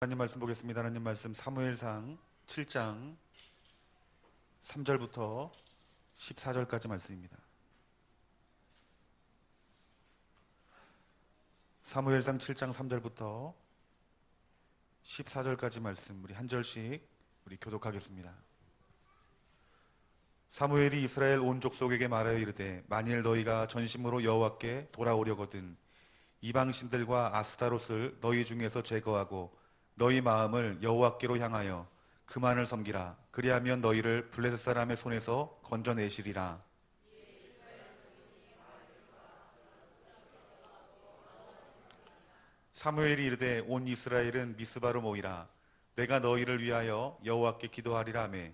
하나님 말씀 보겠습니다. 하나님 말씀 사무엘상 7장 3절부터 14절까지 말씀입니다. 사무엘상 7장 3절부터 14절까지 말씀 우리 한 절씩 우리 교독하겠습니다. 사무엘이 이스라엘 온 족속에게 말하여 이르되 만일 너희가 전심으로 여호와께 돌아오려거든 이방신들과 아스타롯을 너희 중에서 제거하고 너희 마음을 여호와께로 향하여 그만을 섬기라. 그리하면 너희를 블레셋 사람의 손에서 건져내시리라. 사무엘이 이르되 온 이스라엘은 미스바로 모이라. 내가 너희를 위하여 여호와께 기도하리라 하매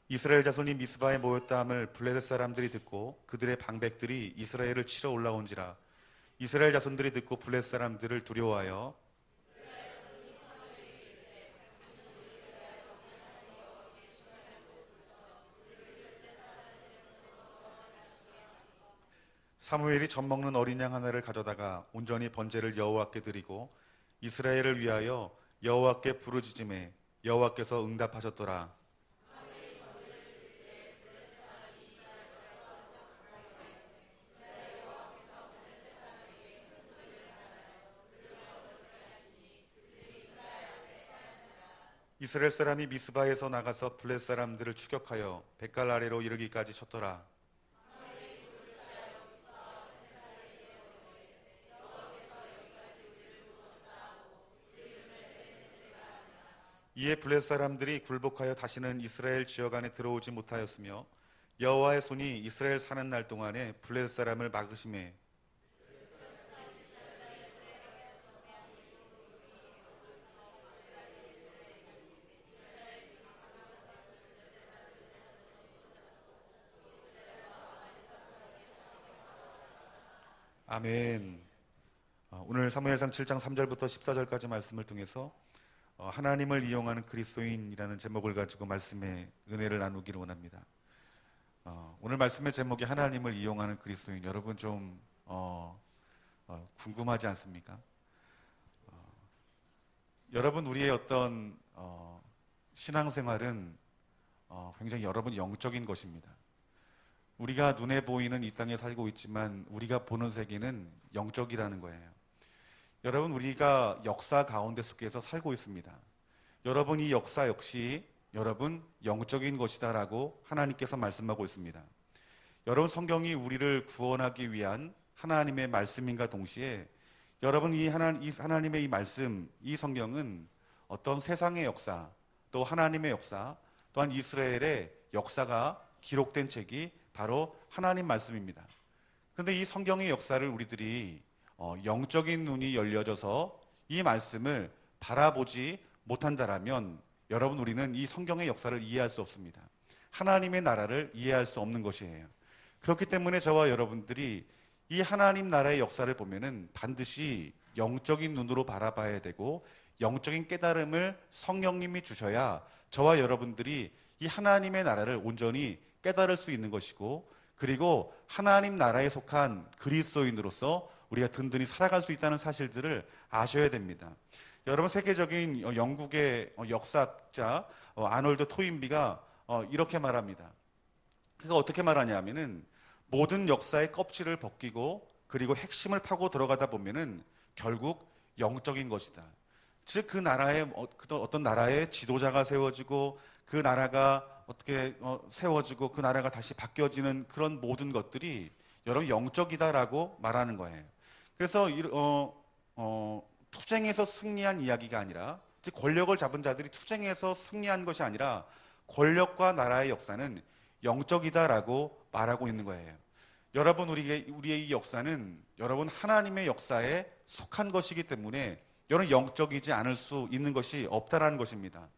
이스라엘 자손이 미스바에 모였다 함을 블레셋 사람들이 듣고 그들의 방백들이 이스라엘을 치러 올라온지라. 이스라엘 자손들이 듣고 블레셋 사람들을 두려워하여 사무엘이 젖 먹는 어린 양 하나를 가져다가 온전히 번제를 여호와께 드리고 이스라엘을 위하여 여호와께 부르짖음에 여호와께서 응답하셨더라. 이스라엘 사람이 미스바에서 나가서 블레셋 사람들을 추격하여 벳갈 아래로 이르기까지 쳤더라. 이에 블레셋 사람들이 굴복하여 다시는 이스라엘 지역 안에 들어오지 못하였으며 여호와의 손이 이스라엘 사는 날 동안에 블레셋 사람을 막으심에 아멘. 오늘 사무엘상 7장 3절부터 14절까지 말씀을 통해서 하나님을 이용하는 그리스도인이라는 제목을 가지고 말씀의 은혜를 나누기를 원합니다. 오늘 말씀의 제목이 하나님을 이용하는 그리스도인. 여러분 좀 궁금하지 않습니까? 여러분 우리의 어떤 신앙생활은 굉장히 여러분 영적인 것입니다. 우리가 눈에 보이는 이 땅에 살고 있지만 우리가 보는 세계는 영적이라는 거예요. 여러분 우리가 역사 가운데 속에서 살고 있습니다. 여러분 이 역사 역시 여러분 영적인 것이다라고 하나님께서 말씀하고 있습니다. 여러분 성경이 우리를 구원하기 위한 하나님의 말씀인가 동시에 여러분 이 하나님의 이 말씀, 이 성경은 어떤 세상의 역사, 또 하나님의 역사, 또한 이스라엘의 역사가 기록된 책이 바로 하나님 말씀입니다. 그런데 이 성경의 역사를 우리들이 영적인 눈이 열려져서 이 말씀을 바라보지 못한다라면 여러분 우리는 이 성경의 역사를 이해할 수 없습니다. 하나님의 나라를 이해할 수 없는 것이에요. 그렇기 때문에 저와 여러분들이 이 하나님 나라의 역사를 보면은 반드시 영적인 눈으로 바라봐야 되고 영적인 깨달음을 성령님이 주셔야 저와 여러분들이 이 하나님의 나라를 온전히 깨달을 수 있는 것이고 그리고 하나님 나라에 속한 그리스도인으로서 우리가 든든히 살아갈 수 있다는 사실들을 아셔야 됩니다. 여러분 세계적인 영국의 역사학자 아놀드 토인비가 이렇게 말합니다. 그가 어떻게 말하냐면은 모든 역사의 껍질을 벗기고 그리고 핵심을 파고 들어가다 보면은 결국 영적인 것이다. 즉 그 나라에 어떤 나라의 지도자가 세워지고 그 나라가 어떻게 세워지고 그 나라가 다시 바뀌어지는 그런 모든 것들이 여러분 영적이다라고 말하는 거예요. 그래서 투쟁에서 승리한 이야기가 아니라 즉 권력을 잡은 자들이 투쟁에서 승리한 것이 아니라 권력과 나라의 역사는 영적이다라고 말하고 있는 거예요. 여러분 우리의 이 역사는 여러분 하나님의 역사에 속한 것이기 때문에 여러분 영적이지 않을 수 있는 것이 없다라는 것입니다.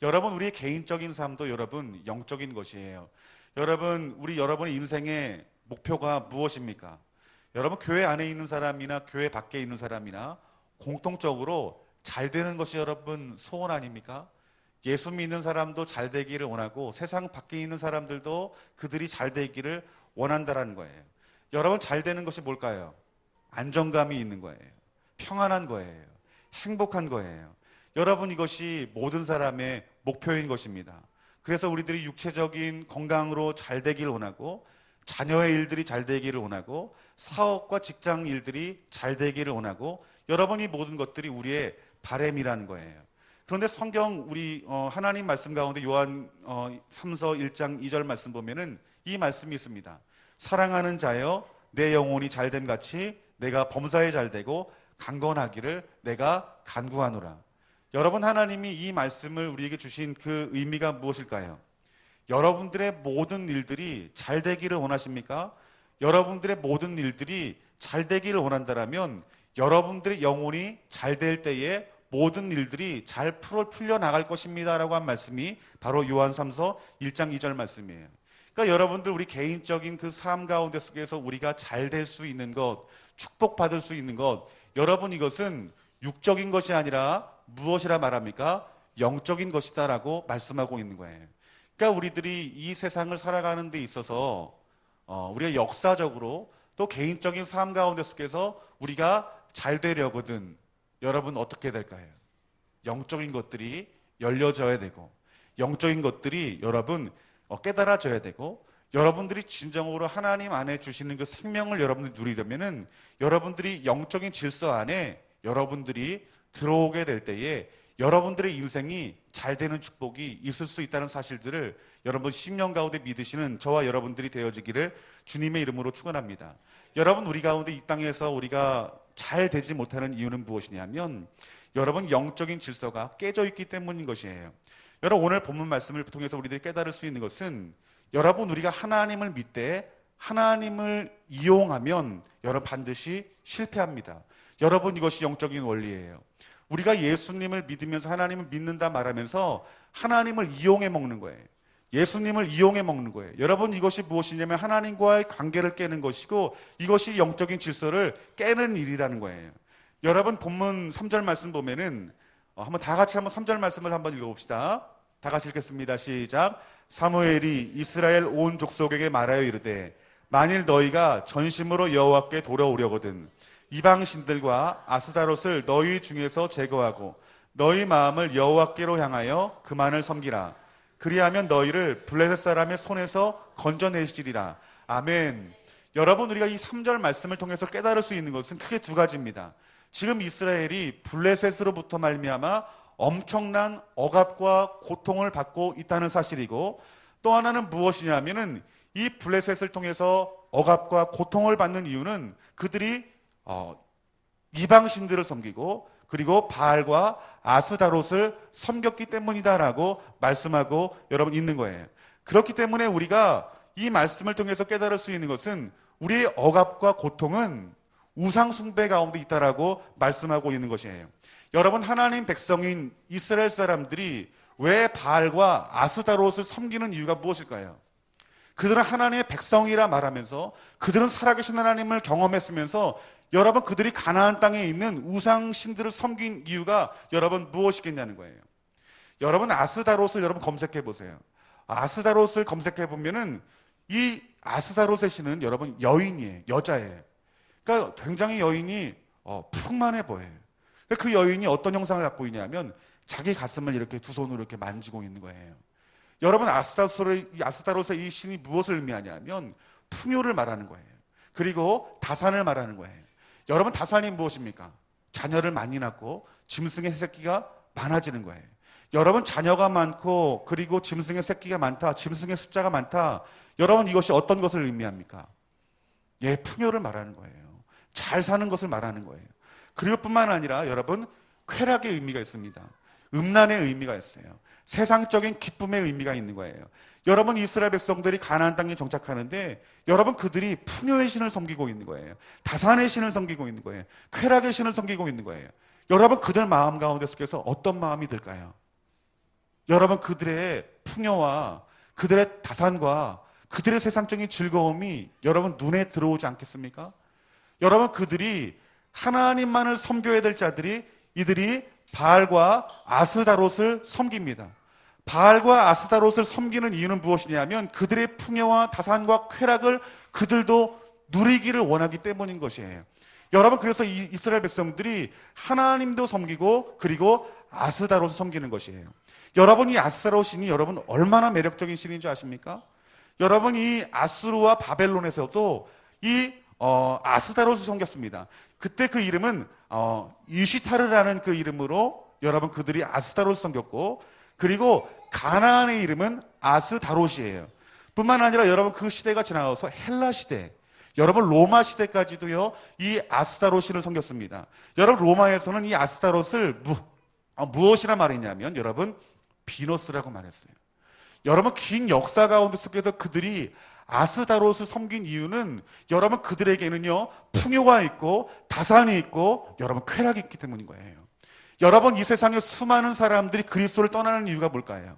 여러분 우리의 개인적인 삶도 여러분 영적인 것이에요. 여러분 여러분의 인생의 목표가 무엇입니까? 여러분 교회 안에 있는 사람이나 교회 밖에 있는 사람이나 공통적으로 잘 되는 것이 여러분 소원 아닙니까? 예수 믿는 사람도 잘 되기를 원하고 세상 밖에 있는 사람들도 그들이 잘 되기를 원한다라는 거예요. 여러분, 잘 되는 것이 뭘까요? 안정감이 있는 거예요. 평안한 거예요. 행복한 거예요. 여러분, 이것이 모든 사람의 목표인 것입니다. 그래서 우리들이 육체적인 건강으로 잘 되기를 원하고, 자녀의 일들이 잘 되기를 원하고, 사업과 직장 일들이 잘 되기를 원하고, 여러분, 이 모든 것들이 우리의 바람이라는 거예요. 그런데 성경 우리 하나님 말씀 가운데 요한 3서 1장 2절 말씀 보면은 이 말씀이 있습니다. 사랑하는 자여 내 영혼이 잘됨 같이 내가 범사에 잘되고 강건하기를 내가 간구하노라. 여러분, 하나님이 이 말씀을 우리에게 주신 그 의미가 무엇일까요? 여러분들의 모든 일들이 잘 되기를 원하십니까? 여러분들의 모든 일들이 잘 되기를 원한다면 여러분들의 영혼이 잘 될 때에 모든 일들이 잘 풀려나갈 것입니다 라고 한 말씀이 바로 요한 3서 1장 2절 말씀이에요. 그러니까 여러분들, 우리 개인적인 그 삶 가운데 속에서 우리가 잘 될 수 있는 것, 축복받을 수 있는 것, 여러분, 이것은 육적인 것이 아니라 무엇이라 말합니까? 영적인 것이다 라고 말씀하고 있는 거예요. 그러니까 우리들이 이 세상을 살아가는 데 있어서 우리가 역사적으로 또 개인적인 삶 가운데 속에서 우리가 잘 되려거든 여러분 어떻게 될까요? 영적인 것들이 열려져야 되고, 영적인 것들이 여러분 깨달아져야 되고, 여러분들이 진정으로 하나님 안에 주시는 그 생명을 여러분들이 누리려면은 여러분들이 영적인 질서 안에 여러분들이 들어오게 될 때에 여러분들의 인생이 잘 되는 축복이 있을 수 있다는 사실들을 여러분 10년 가운데 믿으시는 저와 여러분들이 되어지기를 주님의 이름으로 축원합니다. 여러분, 우리 가운데 이 땅에서 우리가 잘 되지 못하는 이유는 무엇이냐면 여러분, 영적인 질서가 깨져 있기 때문인 것이에요. 여러분, 오늘 본문 말씀을 통해서 우리들이 깨달을 수 있는 것은 여러분, 우리가 하나님을 믿되 하나님을 이용하면 여러분 반드시 실패합니다. 여러분, 이것이 영적인 원리예요. 우리가 예수님을 믿으면서 하나님을 믿는다 말하면서 하나님을 이용해 먹는 거예요. 예수님을 이용해 먹는 거예요. 여러분, 이것이 무엇이냐면 하나님과의 관계를 깨는 것이고 이것이 영적인 질서를 깨는 일이라는 거예요. 여러분, 본문 3절 말씀 보면은 한번 다 같이 한번 3절 말씀을 한번 읽어봅시다. 다 같이 읽겠습니다. 시작. 사무엘이 이스라엘 온 족속에게 말하여 이르되 만일 너희가 전심으로 여호와께 돌아오려거든 이방 신들과 아스다롯을 너희 중에서 제거하고 너희 마음을 여호와께로 향하여 그만을 섬기라. 그리하면 너희를 블레셋 사람의 손에서 건져내시리라. 아멘. 여러분, 우리가 이 3절 말씀을 통해서 깨달을 수 있는 것은 크게 두 가지입니다. 지금 이스라엘이 블레셋으로부터 말미암아 엄청난 억압과 고통을 받고 있다는 사실이고, 또 하나는 무엇이냐면은 이 블레셋을 통해서 억압과 고통을 받는 이유는 그들이 이방 신들을 섬기고 그리고 바알과 아스다롯을 섬겼기 때문이다라고 말씀하고 여러분 있는 거예요. 그렇기 때문에 우리가 이 말씀을 통해서 깨달을 수 있는 것은 우리의 억압과 고통은 우상 숭배 가운데 있다라고 말씀하고 있는 것이에요. 여러분, 하나님 백성인 이스라엘 사람들이 왜 바알과 아스다롯을 섬기는 이유가 무엇일까요? 그들은 하나님의 백성이라 말하면서 그들은 살아계신 하나님을 경험했으면서 여러분, 그들이 가나안 땅에 있는 우상 신들을 섬긴 이유가 여러분 무엇이겠냐는 거예요. 여러분, 아스다롯을 여러분 검색해 보세요. 아스다롯을 검색해 보면은 이 아스다롯의 신은 여러분 여인이에요. 여자예요. 그러니까 굉장히 여인이 풍만해 보여요. 그 여인이 어떤 형상을 갖고 있냐면 자기 가슴을 이렇게 두 손으로 이렇게 만지고 있는 거예요. 여러분, 아스다롯의 이 신이 무엇을 의미하냐면 풍요를 말하는 거예요. 그리고 다산을 말하는 거예요. 여러분, 다산이 무엇입니까? 자녀를 많이 낳고 짐승의 새끼가 많아지는 거예요. 여러분, 자녀가 많고 그리고 짐승의 새끼가 많다, 짐승의 숫자가 많다. 여러분, 이것이 어떤 것을 의미합니까? 예, 풍요를 말하는 거예요. 잘 사는 것을 말하는 거예요. 그리고 뿐만 아니라 여러분, 쾌락의 의미가 있습니다. 음란의 의미가 있어요. 세상적인 기쁨의 의미가 있는 거예요. 여러분, 이스라엘 백성들이 가나안 땅에 정착하는데 여러분, 그들이 풍요의 신을 섬기고 있는 거예요. 다산의 신을 섬기고 있는 거예요. 쾌락의 신을 섬기고 있는 거예요. 여러분, 그들 마음 가운데 속에서 어떤 마음이 들까요? 여러분, 그들의 풍요와 그들의 다산과 그들의 세상적인 즐거움이 여러분 눈에 들어오지 않겠습니까? 여러분, 그들이 하나님만을 섬겨야 될 자들이 이들이 바알과 아스다롯을 섬깁니다. 바알과 아스타롯을 섬기는 이유는 무엇이냐면 그들의 풍요와 다산과 쾌락을 그들도 누리기를 원하기 때문인 것이에요. 여러분, 그래서 이스라엘 백성들이 하나님도 섬기고 그리고 아스타롯을 섬기는 것이에요. 여러분, 이 아스타롯 신이 여러분 얼마나 매력적인 신인 줄 아십니까? 여러분, 이 아수르와 바벨론에서도 이 아스타롯을 섬겼습니다. 그때 그 이름은 이시타르라는 그 이름으로 여러분 그들이 아스타롯을 섬겼고, 그리고 가나안의 이름은 아스다롯이에요. 뿐만 아니라 여러분 그 시대가 지나가서 헬라 시대, 여러분 로마 시대까지도요 이 아스타롯을 섬겼습니다. 여러분 로마에서는 이 아스타롯을 무엇이라 말했냐면 여러분 비너스라고 말했어요. 여러분 긴 역사 가운데 속에서 그들이 아스타롯을 섬긴 이유는 여러분 그들에게는요 풍요가 있고 다산이 있고 여러분 쾌락이 있기 때문인 거예요. 여러분 이 세상에 수많은 사람들이 그리스도를 떠나는 이유가 뭘까요?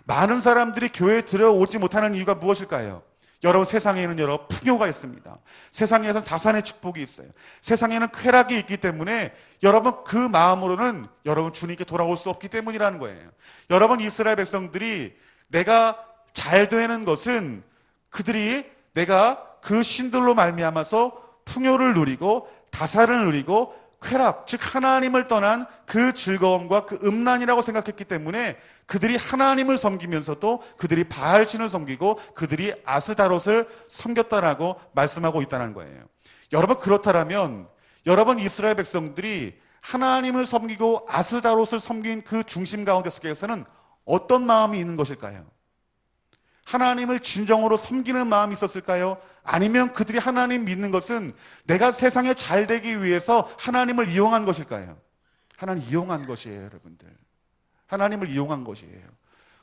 많은 사람들이 교회에 들어오지 못하는 이유가 무엇일까요? 여러분 세상에는 여러 풍요가 있습니다. 세상에는 다산의 축복이 있어요. 세상에는 쾌락이 있기 때문에 여러분 그 마음으로는 여러분 주님께 돌아올 수 없기 때문이라는 거예요. 여러분 이스라엘 백성들이 내가 잘 되는 것은 그들이 내가 그 신들로 말미암아서 풍요를 누리고 다산을 누리고 쾌락, 즉 하나님을 떠난 그 즐거움과 그 음란이라고 생각했기 때문에 그들이 하나님을 섬기면서도 그들이 바알신을 섬기고 그들이 아스다롯을 섬겼다라고 말씀하고 있다는 거예요. 여러분 그렇다면 여러분 이스라엘 백성들이 하나님을 섬기고 아스다롯을 섬긴 그 중심 가운데 속에서는 어떤 마음이 있는 것일까요? 하나님을 진정으로 섬기는 마음이 있었을까요? 아니면 그들이 하나님 믿는 것은 내가 세상에 잘 되기 위해서 하나님을 이용한 것일까요? 하나님 이용한 것이에요, 여러분들. 하나님을 이용한 것이에요.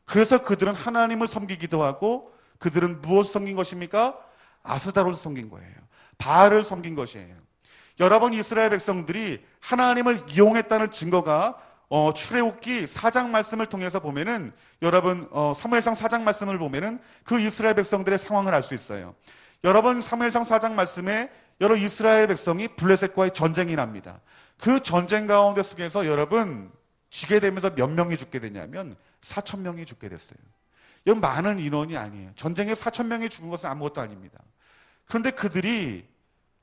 그래서 그들은 하나님을 섬기기도 하고 그들은 무엇을 섬긴 것입니까? 아스다롯을 섬긴 거예요. 바알을 섬긴 것이에요. 여러분 이스라엘 백성들이 하나님을 이용했다는 증거가 출애굽기 4장 말씀을 통해서 보면은 여러분 사무엘상 4장 말씀을 보면은 그 이스라엘 백성들의 상황을 알 수 있어요. 여러분 사무엘상 4장 말씀에 여러 이스라엘 백성이 블레셋과의 전쟁이 납니다. 그 전쟁 가운데 속에서 여러분 지게 되면서 몇 명이 죽게 되냐면 4,000명이 죽게 됐어요. 여러분 많은 인원이 아니에요. 전쟁에 4,000명이 죽은 것은 아무것도 아닙니다. 그런데 그들이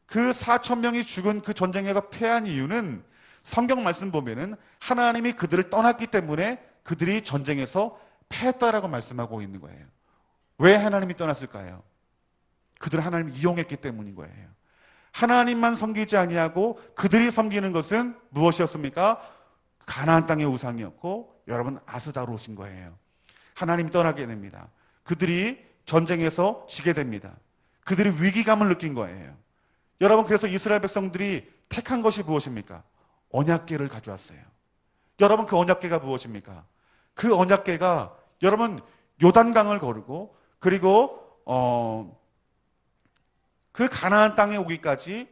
그 4,000명이 죽은 그 전쟁에서 패한 이유는 성경 말씀 보면은 하나님이 그들을 떠났기 때문에 그들이 전쟁에서 패했다라고 말씀하고 있는 거예요. 왜 하나님이 떠났을까요? 그들은 하나님을 이용했기 때문인 거예요. 하나님만 섬기지 아니하고 그들이 섬기는 것은 무엇이었습니까? 가나안 땅의 우상이었고 여러분 아스다롯인 거예요. 하나님이 떠나게 됩니다. 그들이 전쟁에서 지게 됩니다. 그들이 위기감을 느낀 거예요. 여러분 그래서 이스라엘 백성들이 택한 것이 무엇입니까? 언약궤를 가져왔어요. 여러분 그 언약궤가 무엇입니까? 그 언약궤가 여러분 요단강을 거르고 그리고 그 가나안 땅에 오기까지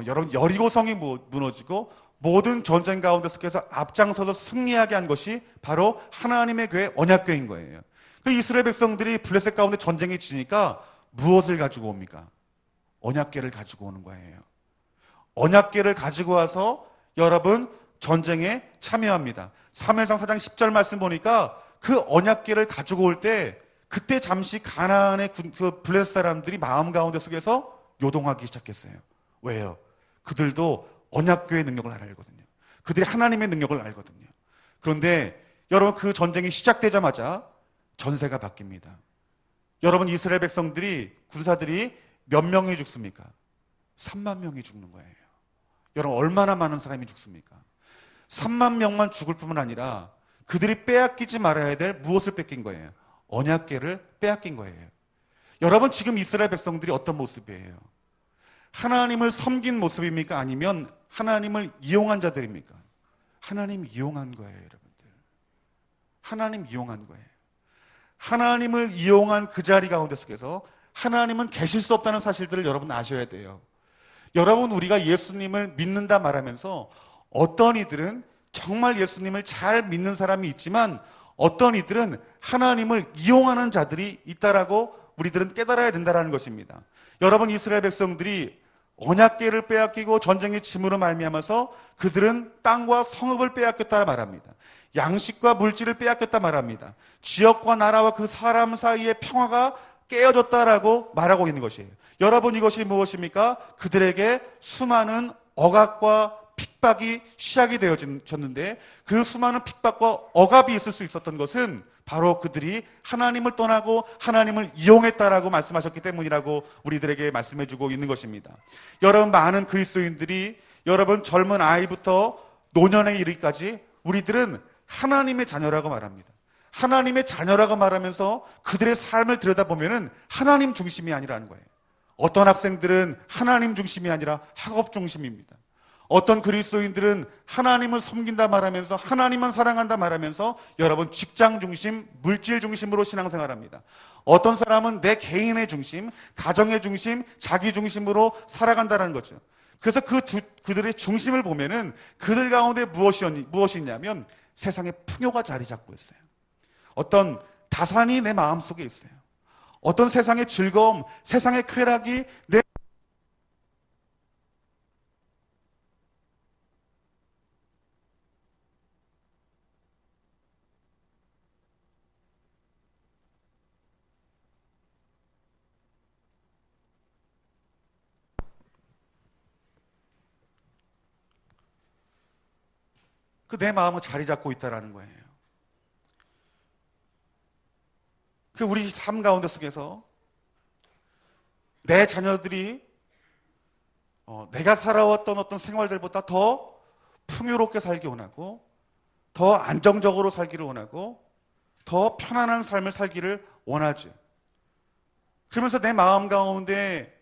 여러분 여리고성이 무너지고 모든 전쟁 가운데 속에서 앞장서서 승리하게 한 것이 바로 하나님의 궤 언약궤인 거예요. 그 이스라엘 백성들이 블레셋 가운데 전쟁이 지니까 무엇을 가지고 옵니까? 언약궤를 가지고 오는 거예요. 언약궤를 가지고 와서 여러분 전쟁에 참여합니다. 사무엘상 4장 10절 말씀 보니까 그 언약궤를 가지고 올 때 그때 잠시 가나안의 그 블레셋 사람들이 마음 가운데 속에서 요동하기 시작했어요. 왜요? 그들도 언약궤의 능력을 알거든요. 그들이 하나님의 능력을 알거든요. 그런데 여러분 그 전쟁이 시작되자마자 전세가 바뀝니다. 여러분 이스라엘 백성들이 군사들이 몇 명이 죽습니까? 3만 명이 죽는 거예요. 여러분 얼마나 많은 사람이 죽습니까? 3만 명만 죽을 뿐만 아니라 그들이 빼앗기지 말아야 될 무엇을 뺏긴 거예요? 언약궤를 빼앗긴 거예요. 여러분 지금 이스라엘 백성들이 어떤 모습이에요? 하나님을 섬긴 모습입니까? 아니면 하나님을 이용한 자들입니까? 하나님 이용한 거예요, 여러분들. 하나님 이용한 거예요. 하나님을 이용한 그 자리 가운데 속에서 하나님은 계실 수 없다는 사실들을 여러분 아셔야 돼요. 여러분 우리가 예수님을 믿는다 말하면서 어떤 이들은 정말 예수님을 잘 믿는 사람이 있지만 어떤 이들은 하나님을 이용하는 자들이 있다라고 우리들은 깨달아야 된다는 것입니다. 여러분 이스라엘 백성들이 언약궤를 빼앗기고 전쟁의 짐으로 말미암아서 그들은 땅과 성읍을 빼앗겼다 말합니다. 양식과 물질을 빼앗겼다 말합니다. 지역과 나라와 그 사람 사이의 평화가 깨어졌다라고 말하고 있는 것이에요. 여러분, 이것이 무엇입니까? 그들에게 수많은 억압과 핍박이 시작이 되어졌는데, 그 수많은 핍박과 억압이 있을 수 있었던 것은 바로 그들이 하나님을 떠나고 하나님을 이용했다라고 말씀하셨기 때문이라고 우리들에게 말씀해주고 있는 것입니다. 여러분, 많은 그리스도인들이, 여러분 젊은 아이부터 노년에 이르기까지 우리들은 하나님의 자녀라고 말합니다. 하나님의 자녀라고 말하면서 그들의 삶을 들여다보면은 하나님 중심이 아니라는 거예요. 어떤 학생들은 하나님 중심이 아니라 학업 중심입니다. 어떤 그리스도인들은 하나님을 섬긴다 말하면서, 하나님만 사랑한다 말하면서 여러분 직장 중심, 물질 중심으로 신앙생활합니다. 어떤 사람은 내 개인의 중심, 가정의 중심, 자기 중심으로 살아간다는 거죠. 그래서 그들의 중심을 보면은 그들 가운데 무엇이 있냐면 세상의 풍요가 자리 잡고 있어요. 어떤 다산이 내 마음속에 있어요. 어떤 세상의 즐거움, 세상의 쾌락이 내 내 마음은 자리 잡고 있다라는 거예요. 우리 삶 가운데 속에서 내 자녀들이 내가 살아왔던 어떤 생활들보다 더 풍요롭게 살기 원하고, 더 안정적으로 살기를 원하고, 더 편안한 삶을 살기를 원하죠. 그러면서 내 마음 가운데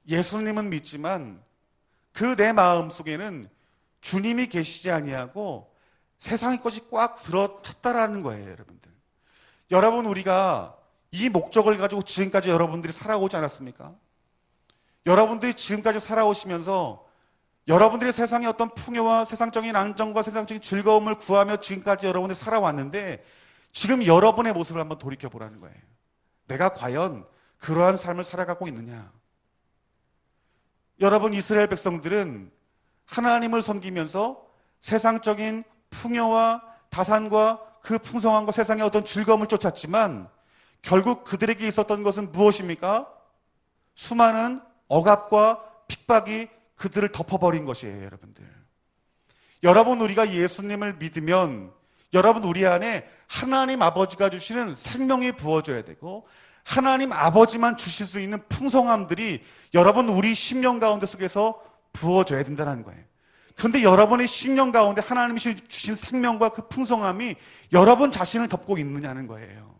예수님은 믿지만 그 내 마음 속에는 주님이 계시지 아니하고 세상의 것이 꽉 들어찼다라는 거예요, 여러분들. 여러분, 우리가 이 목적을 가지고 지금까지 여러분들이 살아오지 않았습니까? 여러분들이 지금까지 살아오시면서 여러분들이 세상의 어떤 풍요와 세상적인 안정과 세상적인 즐거움을 구하며 지금까지 여러분들이 살아왔는데, 지금 여러분의 모습을 한번 돌이켜보라는 거예요. 내가 과연 그러한 삶을 살아가고 있느냐? 여러분, 이스라엘 백성들은 하나님을 섬기면서 세상적인 풍요와 다산과 그 풍성함과 세상의 어떤 즐거움을 쫓았지만 결국 그들에게 있었던 것은 무엇입니까? 수많은 억압과 핍박이 그들을 덮어버린 것이에요, 여러분들. 여러분, 우리가 예수님을 믿으면 여러분, 우리 안에 하나님 아버지가 주시는 생명이 부어져야 되고, 하나님 아버지만 주실 수 있는 풍성함들이 여러분 우리 심령 가운데 속에서 부어져야 된다는 거예요. 그런데 여러분의 심령 가운데 하나님이 주신 생명과 그 풍성함이 여러분 자신을 덮고 있느냐는 거예요.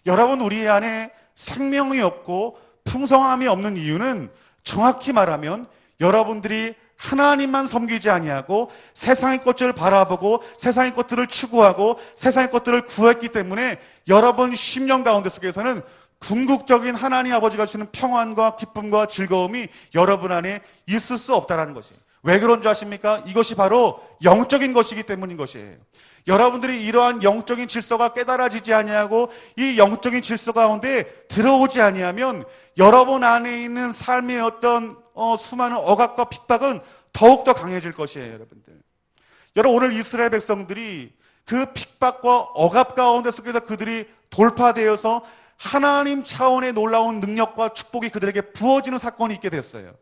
여러분, 우리 안에 생명이 없고 풍성함이 없는 이유는 정확히 말하면 여러분들이 하나님만 섬기지 아니하고 세상의 것들을 바라보고 세상의 것들을 추구하고 세상의 것들을 구했기 때문에 여러분 심령 가운데 속에서는 궁극적인 하나님 아버지가 주시는 평안과 기쁨과 즐거움이 여러분 안에 있을 수 없다는 것이에요. 왜 그런 줄 아십니까? 이것이 바로 영적인 것이기 때문인 것이에요. 여러분들이 이러한 영적인 질서가 깨달아지지 아니하고 이 영적인 질서 가운데 들어오지 아니하면 여러분 안에 있는 삶의 어떤 수많은 억압과 핍박은 더욱더 강해질 것이에요, 여러분들. 여러분, 오늘 이스라엘 백성들이 그 핍박과 억압 가운데 속에서 그들이 돌파되어서 하나님 차원의 놀라운 능력과 축복이 그들에게 부어지는 사건이 있게 됐어요.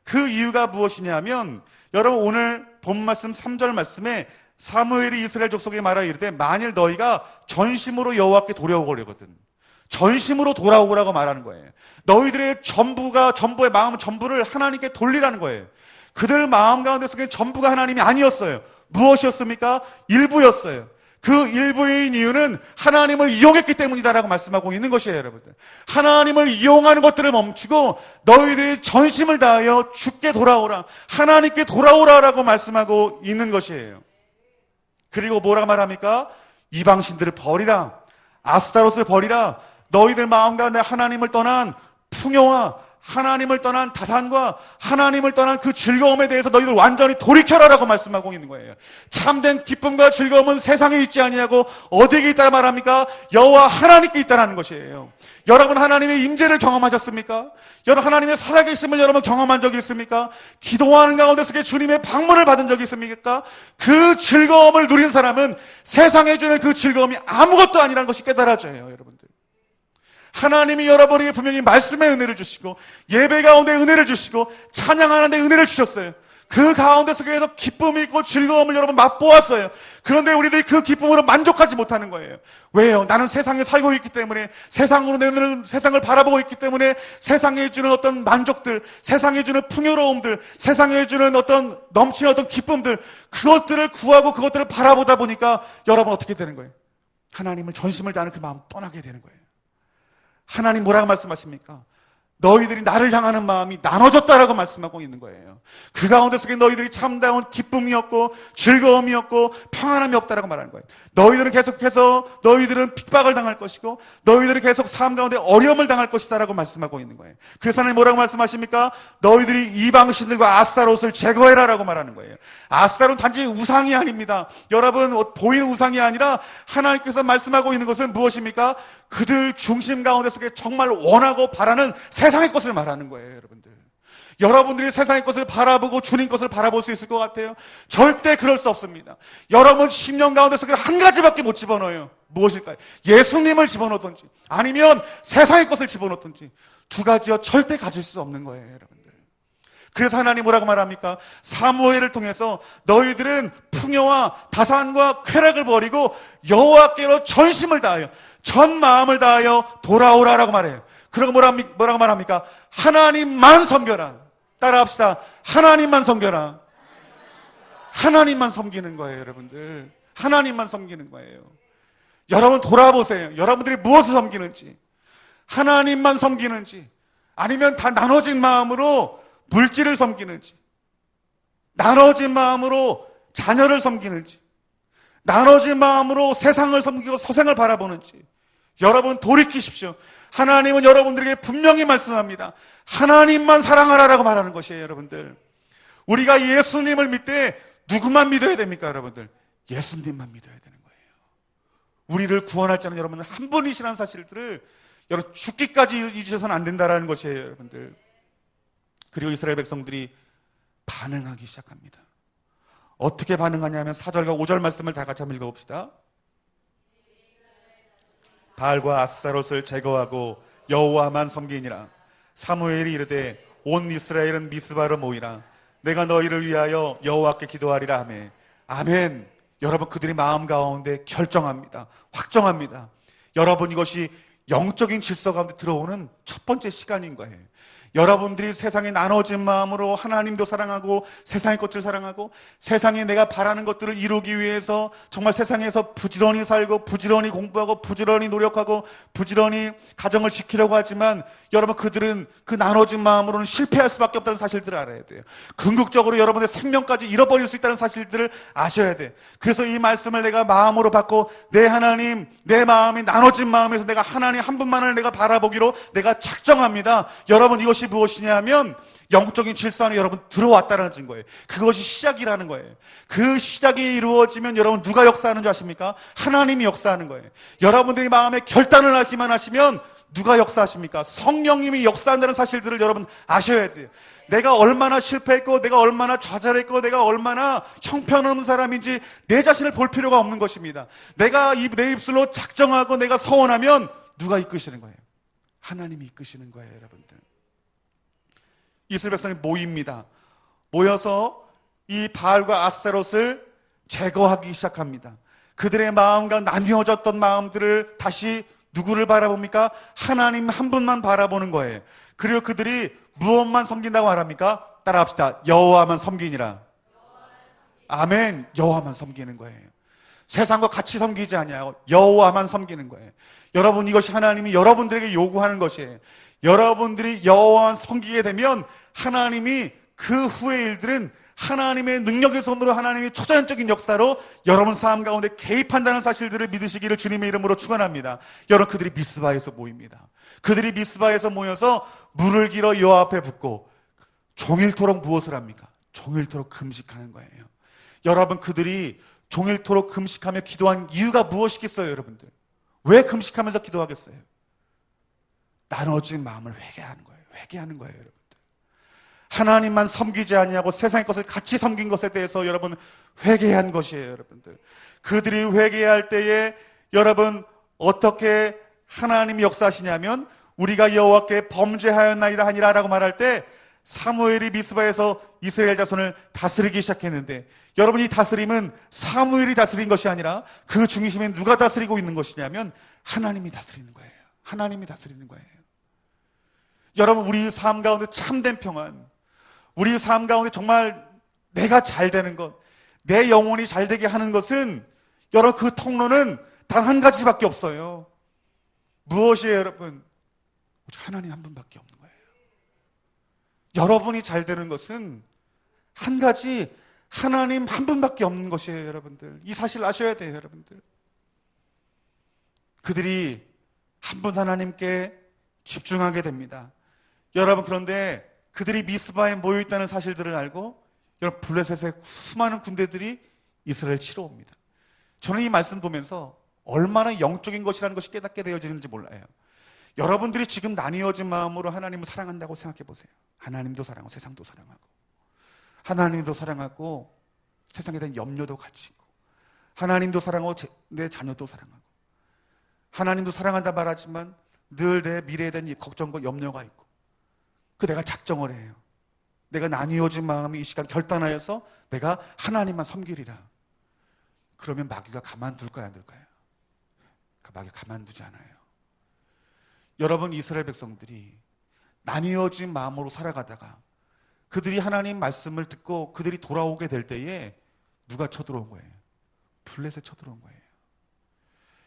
그 이유가 무엇이냐면, 여러분, 오늘 본 말씀 3절 말씀에 사무엘이 이스라엘 족속에 말하 이르되 만일 너희가 전심으로 여호와께 돌아오거든, 전심으로 돌아오라고 말하는 거예요. 너희들의 전부의 마음 전부를 하나님께 돌리라는 거예요. 그들 마음 가운데 속에 전부가 하나님이 아니었어요. 무엇이었습니까? 일부였어요. 그 일부인 이유는 하나님을 이용했기 때문이다라고 말씀하고 있는 것이에요, 여러분들. 하나님을 이용하는 것들을 멈추고 너희들이 전심을 다하여 주께 돌아오라, 하나님께 돌아오라라고 말씀하고 있는 것이에요. 그리고 뭐라 말합니까? 이방신들을 버리라, 아스타롯을 버리라. 너희들 마음 가운데 하나님을 떠난 풍요와 하나님을 떠난 다산과 하나님을 떠난 그 즐거움에 대해서 너희들 완전히 돌이켜라라고 말씀하고 있는 거예요. 참된 기쁨과 즐거움은 세상에 있지 아니하고 어디에 있다 말합니까? 여호와 하나님께 있다라는 것이에요. 여러분 하나님의 임재를 경험하셨습니까? 여러분 하나님의 살아계심을 여러분 경험한 적이 있습니까? 기도하는 가운데 속에 주님의 방문을 받은 적이 있습니까? 그 즐거움을 누린 사람은 세상에 주는 그 즐거움이 아무것도 아니라는 것이 깨달아져요, 여러분들. 하나님이 여러분에게 분명히 말씀의 은혜를 주시고 예배 가운데 은혜를 주시고 찬양하는 데 은혜를 주셨어요. 그 가운데 속에서 기쁨이 있고 즐거움을 여러분 맛보았어요. 그런데 우리들이 그 기쁨으로 만족하지 못하는 거예요. 왜요? 나는 세상에 살고 있기 때문에, 세상으로 내는 세상을 바라보고 있기 때문에 세상에 주는 어떤 만족들, 세상에 주는 풍요로움들, 세상에 주는 어떤 넘치는 어떤 기쁨들, 그것들을 구하고 그것들을 바라보다 보니까 여러분 어떻게 되는 거예요? 하나님을 전심을 다하는 그 마음 떠나게 되는 거예요. 하나님 뭐라고 말씀하십니까? 너희들이 나를 향하는 마음이 나눠졌다라고 말씀하고 있는 거예요. 그 가운데 속에 너희들이 참다운 기쁨이 없고 즐거움이 없고 평안함이 없다라고 말하는 거예요. 너희들은 계속해서 너희들은 핍박을 당할 것이고 너희들은 계속 삶 가운데 어려움을 당할 것이다라고 말씀하고 있는 거예요. 그래서 하나님 뭐라고 말씀하십니까? 너희들이 이방신들과 아스타롯을 제거해라라고 말하는 거예요. 아스타롯은 단지 우상이 아닙니다. 여러분 보이는 우상이 아니라 하나님께서 말씀하고 있는 것은 무엇입니까? 그들 중심 가운데 속에 정말 원하고 바라는 세상의 것을 말하는 거예요, 여러분들. 여러분들이 세상의 것을 바라보고 주님 것을 바라볼 수 있을 것 같아요? 절대 그럴 수 없습니다. 여러분 10년 가운데 속에 한 가지밖에 못 집어넣어요. 무엇일까요? 예수님을 집어넣든지 아니면 세상의 것을 집어넣든지 두 가지여 절대 가질 수 없는 거예요, 여러분들. 그래서 하나님 뭐라고 말합니까? 사무엘을 통해서 너희들은 풍요와 다산과 쾌락을 버리고 여호와께로 전심을 다하여 전 마음을 다하여 돌아오라라고 말해요. 그리고 뭐라고 말합니까? 하나님만 섬겨라. 따라합시다. 하나님만 섬겨라. 하나님만 섬기는 거예요, 여러분들. 하나님만 섬기는 거예요. 여러분 돌아보세요. 여러분들이 무엇을 섬기는지. 하나님만 섬기는지 아니면 다 나눠진 마음으로 물질을 섬기는지, 나눠진 마음으로 자녀를 섬기는지, 나눠진 마음으로 세상을 섬기고 서생을 바라보는지 여러분 돌이키십시오. 하나님은 여러분들에게 분명히 말씀합니다. 하나님만 사랑하라라고 말하는 것이에요, 여러분들. 우리가 예수님을 믿되 누구만 믿어야 됩니까, 여러분들? 예수님만 믿어야 되는 거예요. 우리를 구원할 자는 여러분 한 분이시라는 사실들을 여러분 죽기까지 잊으셔서는 안 된다라는 것이에요, 여러분들. 그리고 이스라엘 백성들이 반응하기 시작합니다. 어떻게 반응하냐면 4절과 5절 말씀을 다 같이 한번 읽어봅시다. 바알과 아스타롯을 제거하고 여호와만 섬기니라. 사무엘이 이르되 온 이스라엘은 미스바로 모이라. 내가 너희를 위하여 여호와께 기도하리라 하매. 아멘. 여러분 그들의 마음 가운데 결정합니다. 확정합니다. 여러분 이것이 영적인 질서 가운데 들어오는 첫 번째 시간인 거예요. 여러분들이 세상에 나눠진 마음으로 하나님도 사랑하고 세상의 것을 사랑하고 세상에 내가 바라는 것들을 이루기 위해서 정말 세상에서 부지런히 살고 부지런히 공부하고 부지런히 노력하고 부지런히 가정을 지키려고 하지만 여러분 그들은 그 나눠진 마음으로는 실패할 수밖에 없다는 사실들을 알아야 돼요. 궁극적으로 여러분의 생명까지 잃어버릴 수 있다는 사실들을 아셔야 돼요. 그래서 이 말씀을 내가 마음으로 받고 내 하나님, 내 마음이 나눠진 마음에서 내가 하나님 한 분만을 내가 바라보기로 내가 작정합니다. 여러분 이것이 무엇이냐면 영적인 질서 안에 여러분 들어왔다는 거예요. 그것이 시작이라는 거예요. 그 시작이 이루어지면 여러분 누가 역사하는 줄 아십니까? 하나님이 역사하는 거예요. 여러분들이 마음에 결단을 하기만 하시면 누가 역사하십니까? 성령님이 역사한다는 사실들을 여러분 아셔야 돼요. 내가 얼마나 실패했고 내가 얼마나 좌절했고 내가 얼마나 형편없는 사람인지 내 자신을 볼 필요가 없는 것입니다. 내가 내 입술로 작정하고 내가 서원하면 누가 이끄시는 거예요? 하나님이 이끄시는 거예요, 여러분들. 이스라엘 백성이 모입니다. 모여서 이 바알과 아스타롯을 제거하기 시작합니다. 그들의 마음과 나뉘어졌던 마음들을 다시 누구를 바라봅니까? 하나님 한 분만 바라보는 거예요. 그리고 그들이 무엇만 섬긴다고 말합니까? 따라합시다. 여호와만 섬기니라. 아멘. 여호와만 섬기는 거예요. 세상과 같이 섬기지 아니하고 여호와만 섬기는 거예요. 여러분 이것이 하나님이 여러분들에게 요구하는 것이에요. 여러분들이 여호와만 섬기게 되면 하나님이 그 후의 일들은 하나님의 능력의 손으로 하나님의 초자연적인 역사로 여러분 삶 가운데 개입한다는 사실들을 믿으시기를 주님의 이름으로 축원합니다. 여러분, 그들이 미스바에서 모입니다. 그들이 미스바에서 모여서 물을 길어 여호와 앞에 붓고 종일토록 무엇을 합니까? 종일토록 금식하는 거예요. 여러분, 그들이 종일토록 금식하며 기도한 이유가 무엇이겠어요, 여러분들? 왜 금식하면서 기도하겠어요? 나눠진 마음을 회개하는 거예요. 회개하는 거예요, 여러분들. 하나님만 섬기지 아니하고 세상의 것을 같이 섬긴 것에 대해서 여러분 회개한 것이에요, 여러분들. 그들이 회개할 때에 여러분 어떻게 하나님이 역사하시냐면 우리가 여호와께 범죄하였나이다 하니라라고 말할 때 사무엘이 미스바에서 이스라엘 자손을 다스리기 시작했는데 여러분, 이 다스림은 사무엘이 다스린 것이 아니라 그 중심에 누가 다스리고 있는 것이냐면 하나님이 다스리는 거예요. 하나님이 다스리는 거예요. 여러분, 우리 삶 가운데 참된 평안, 우리 삶 가운데 정말 내가 잘 되는 것, 내 영혼이 잘 되게 하는 것은 여러분 그 통로는 단 한 가지밖에 없어요. 무엇이에요, 여러분? 하나님 한 분밖에 없는 거예요. 여러분이 잘 되는 것은 한 가지, 하나님 한 분밖에 없는 것이에요, 여러분들. 이 사실 아셔야 돼요, 여러분들. 그들이 한 분 하나님께 집중하게 됩니다. 여러분, 그런데 그들이 미스바에 모여있다는 사실들을 알고 여러분, 블레셋의 수많은 군대들이 이스라엘을 치러 옵니다. 저는 이 말씀 보면서 얼마나 영적인 것이라는 것이 깨닫게 되어지는지 몰라요. 여러분들이 지금 나뉘어진 마음으로 하나님을 사랑한다고 생각해 보세요. 하나님도 사랑하고 세상도 사랑하고 하나님도 사랑하고 세상에 대한 염려도 같이 있고 하나님도 사랑하고 내 자녀도 사랑하고 하나님도 사랑한다 말하지만 늘 내 미래에 대한 걱정과 염려가 있고 내가 작정을 해요. 내가 나뉘어진 마음이 이 시간 결단하여서 내가 하나님만 섬기리라. 그러면 마귀가 가만둘까요, 안 둘까요? 마귀가 가만두지 않아요. 여러분, 이스라엘 백성들이 나뉘어진 마음으로 살아가다가 그들이 하나님 말씀을 듣고 그들이 돌아오게 될 때에 누가 쳐들어온 거예요? 블레셋 쳐들어온 거예요.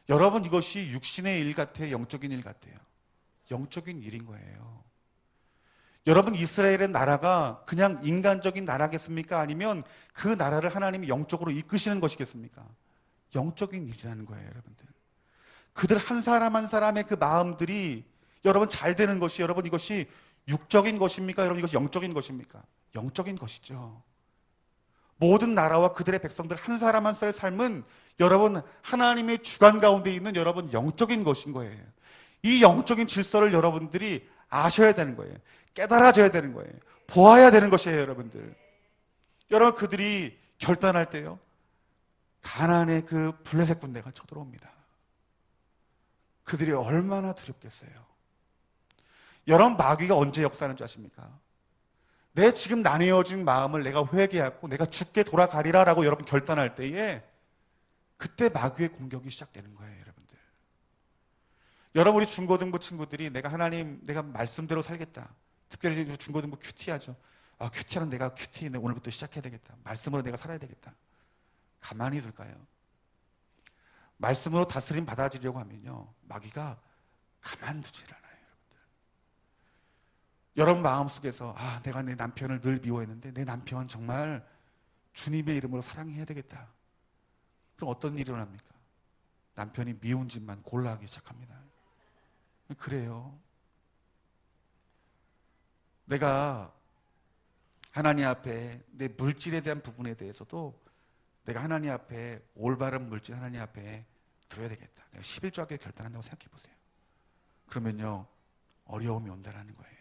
여러분, 이것이 육신의 일 같아요? 영적인 일 같아요? 영적인 일인 거예요. 여러분, 이스라엘의 나라가 그냥 인간적인 나라겠습니까? 아니면 그 나라를 하나님이 영적으로 이끄시는 것이겠습니까? 영적인 일이라는 거예요, 여러분들. 그들 한 사람 한 사람의 그 마음들이 여러분 잘 되는 것이 여러분 이것이 육적인 것입니까? 여러분 이것이 영적인 것입니까? 영적인 것이죠. 모든 나라와 그들의 백성들 한 사람 한 사람의 삶은 여러분 하나님의 주관 가운데 있는 여러분 영적인 것인 거예요. 이 영적인 질서를 여러분들이 아셔야 되는 거예요. 깨달아져야 되는 거예요. 보아야 되는 것이에요, 여러분들. 여러분, 그들이 결단할 때요, 가나안의 그 블레셋 군대가 쳐들어옵니다. 그들이 얼마나 두렵겠어요. 여러분, 마귀가 언제 역사하는 줄 아십니까? 내 지금 나뉘어진 마음을 내가 회개하고 내가 죽게 돌아가리라 라고 여러분 결단할 때에 그때 마귀의 공격이 시작되는 거예요, 여러분들. 여러분, 우리 중고등부 친구들이 내가 하나님, 내가 말씀대로 살겠다. 특별히 중고등부 큐티하죠. 큐티하는 내가 큐티 오늘부터 시작해야 되겠다. 말씀으로 내가 살아야 되겠다. 가만히 있을까요? 말씀으로 다스림 받아들이려고 하면요, 마귀가 가만두질 않아요, 여러분들. 여러분 마음속에서 내가 내 남편을 늘 미워했는데 내 남편 정말 주님의 이름으로 사랑해야 되겠다. 그럼 어떤 일이 일어납니까? 남편이 미운 짓만 골라하기 시작합니다. 그래요. 내가 하나님 앞에 내 물질에 대한 부분에 대해서도 내가 하나님 앞에 올바른 물질 하나님 앞에 들어야 되겠다. 내가 11조 하기로 결단한다고 생각해 보세요. 그러면요, 어려움이 온다는 거예요.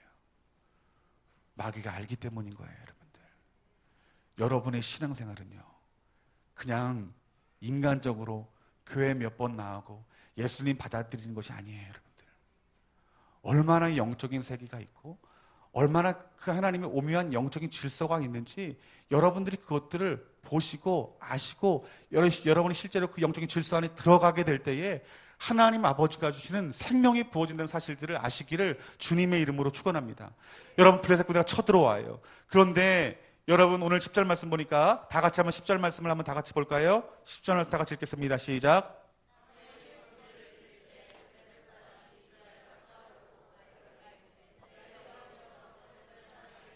마귀가 알기 때문인 거예요, 여러분들. 여러분의 신앙생활은요, 그냥 인간적으로 교회 몇 번 나오고 예수님 받아들이는 것이 아니에요, 여러분들. 얼마나 영적인 세계가 있고 얼마나 그 하나님의 오묘한 영적인 질서가 있는지 여러분들이 그것들을 보시고 아시고 여러분이 실제로 그 영적인 질서 안에 들어가게 될 때에 하나님 아버지가 주시는 생명이 부어진다는 사실들을 아시기를 주님의 이름으로 축원합니다. 여러분, 블레셋 군대가 쳐들어와요. 그런데 여러분, 오늘 10절 말씀 보니까 다 같이 한번 10절 말씀을 한번 다 같이 볼까요? 10절 다 같이 읽겠습니다. 시작.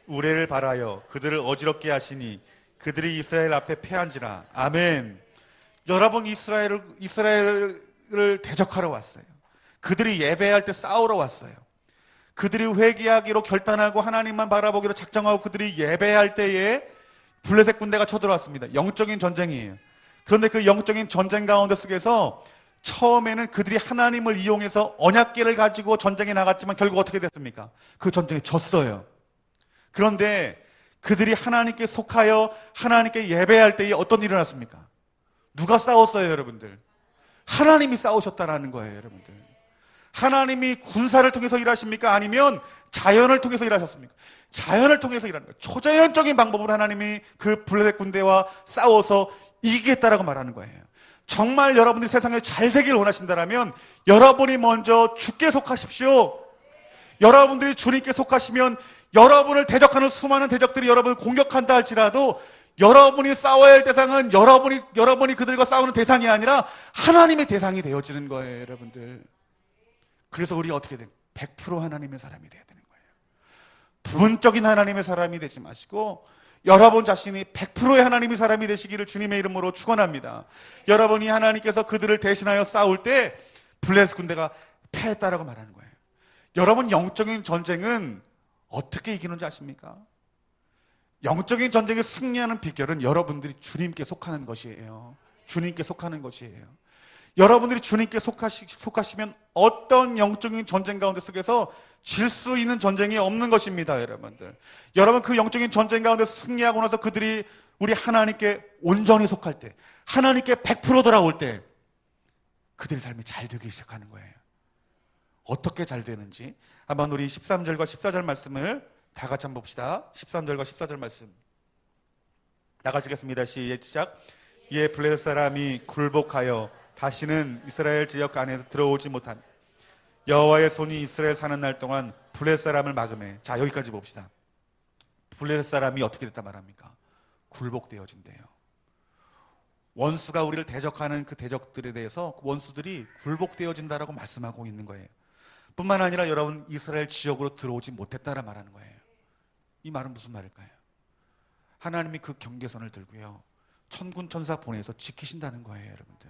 우레를 발하여 그들을 어지럽게 하시니 그들이 이스라엘 앞에 패한지라. 아멘. 여러분, 이스라엘을 대적하러 왔어요. 그들이 예배할 때 싸우러 왔어요. 그들이 회개하기로 결단하고 하나님만 바라보기로 작정하고 그들이 예배할 때에 블레셋 군대가 쳐들어왔습니다. 영적인 전쟁이에요. 그런데 그 영적인 전쟁 가운데 속에서 처음에는 그들이 하나님을 이용해서 언약궤를 가지고 전쟁에 나갔지만 결국 어떻게 됐습니까? 그 전쟁에 졌어요. 그런데 그들이 하나님께 속하여 하나님께 예배할 때에 어떤 일이 일어났습니까? 누가 싸웠어요, 여러분들? 하나님이 싸우셨다라는 거예요, 여러분들. 하나님이 군사를 통해서 일하십니까? 아니면 자연을 통해서 일하셨습니까? 자연을 통해서 일하는 거예요. 초자연적인 방법으로 하나님이 그 블레셋 군대와 싸워서 이기겠다라고 말하는 거예요. 정말 여러분들이 세상에 잘 되길 원하신다면 여러분이 먼저 주께 속하십시오. 여러분들이 주님께 속하시면 여러분을 대적하는 수많은 대적들이 여러분을 공격한다 할지라도 여러분이 싸워야 할 대상은 여러분이 그들과 싸우는 대상이 아니라 하나님의 대상이 되어지는 거예요, 여러분들. 그래서 우리가 어떻게 된? 100% 하나님의 사람이 되어야 되는 거예요. 부분적인 하나님의 사람이 되지 마시고 여러분 자신이 100%의 하나님의 사람이 되시기를 주님의 이름으로 축원합니다. 여러분이 하나님께서 그들을 대신하여 싸울 때 블레셋 군대가 패했다라고 말하는 거예요. 여러분, 영적인 전쟁은 어떻게 이기는지 아십니까? 영적인 전쟁에 승리하는 비결은 여러분들이 주님께 속하는 것이에요. 주님께 속하는 것이에요. 여러분들이 주님께 속하시면 어떤 영적인 전쟁 가운데 속에서 질 수 있는 전쟁이 없는 것입니다, 여러분들. 여러분, 그 영적인 전쟁 가운데 승리하고 나서 그들이 우리 하나님께 온전히 속할 때, 하나님께 100% 돌아올 때 그들의 삶이 잘 되기 시작하는 거예요. 어떻게 잘 되는지 한번 우리 13절과 14절 말씀을 다 같이 한번 봅시다. 13절과 14절 말씀 나가시겠습니다. 시작. 이에 블레셋 사람이 굴복하여 다시는 이스라엘 지역 안에 들어오지 못한 여호와의 손이 이스라엘 사는 날 동안 블레셋 사람을 막음해. 자, 여기까지 봅시다. 블레셋 사람이 어떻게 됐다 말합니까? 굴복되어진대요. 원수가 우리를 대적하는 그 대적들에 대해서 원수들이 굴복되어진다라고 말씀하고 있는 거예요. 뿐만 아니라 여러분, 이스라엘 지역으로 들어오지 못했다라 말하는 거예요. 이 말은 무슨 말일까요? 하나님이 그 경계선을 들고요, 천군 천사 보내서 지키신다는 거예요, 여러분들.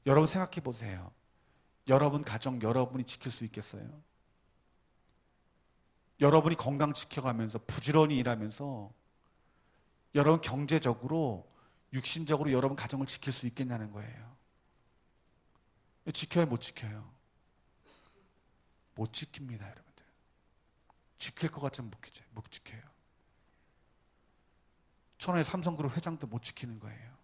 여러분 생각해 보세요. 여러분 가정 여러분이 지킬 수 있겠어요? 여러분이 건강 지켜가면서 부지런히 일하면서 여러분 경제적으로 육신적으로 여러분 가정을 지킬 수 있겠냐는 거예요. 지켜요, 못 지켜요? 못 지킵니다, 여러분들. 지킬 것 같지만 못 지켜요. 천하의 삼성그룹 회장도 못 지키는 거예요.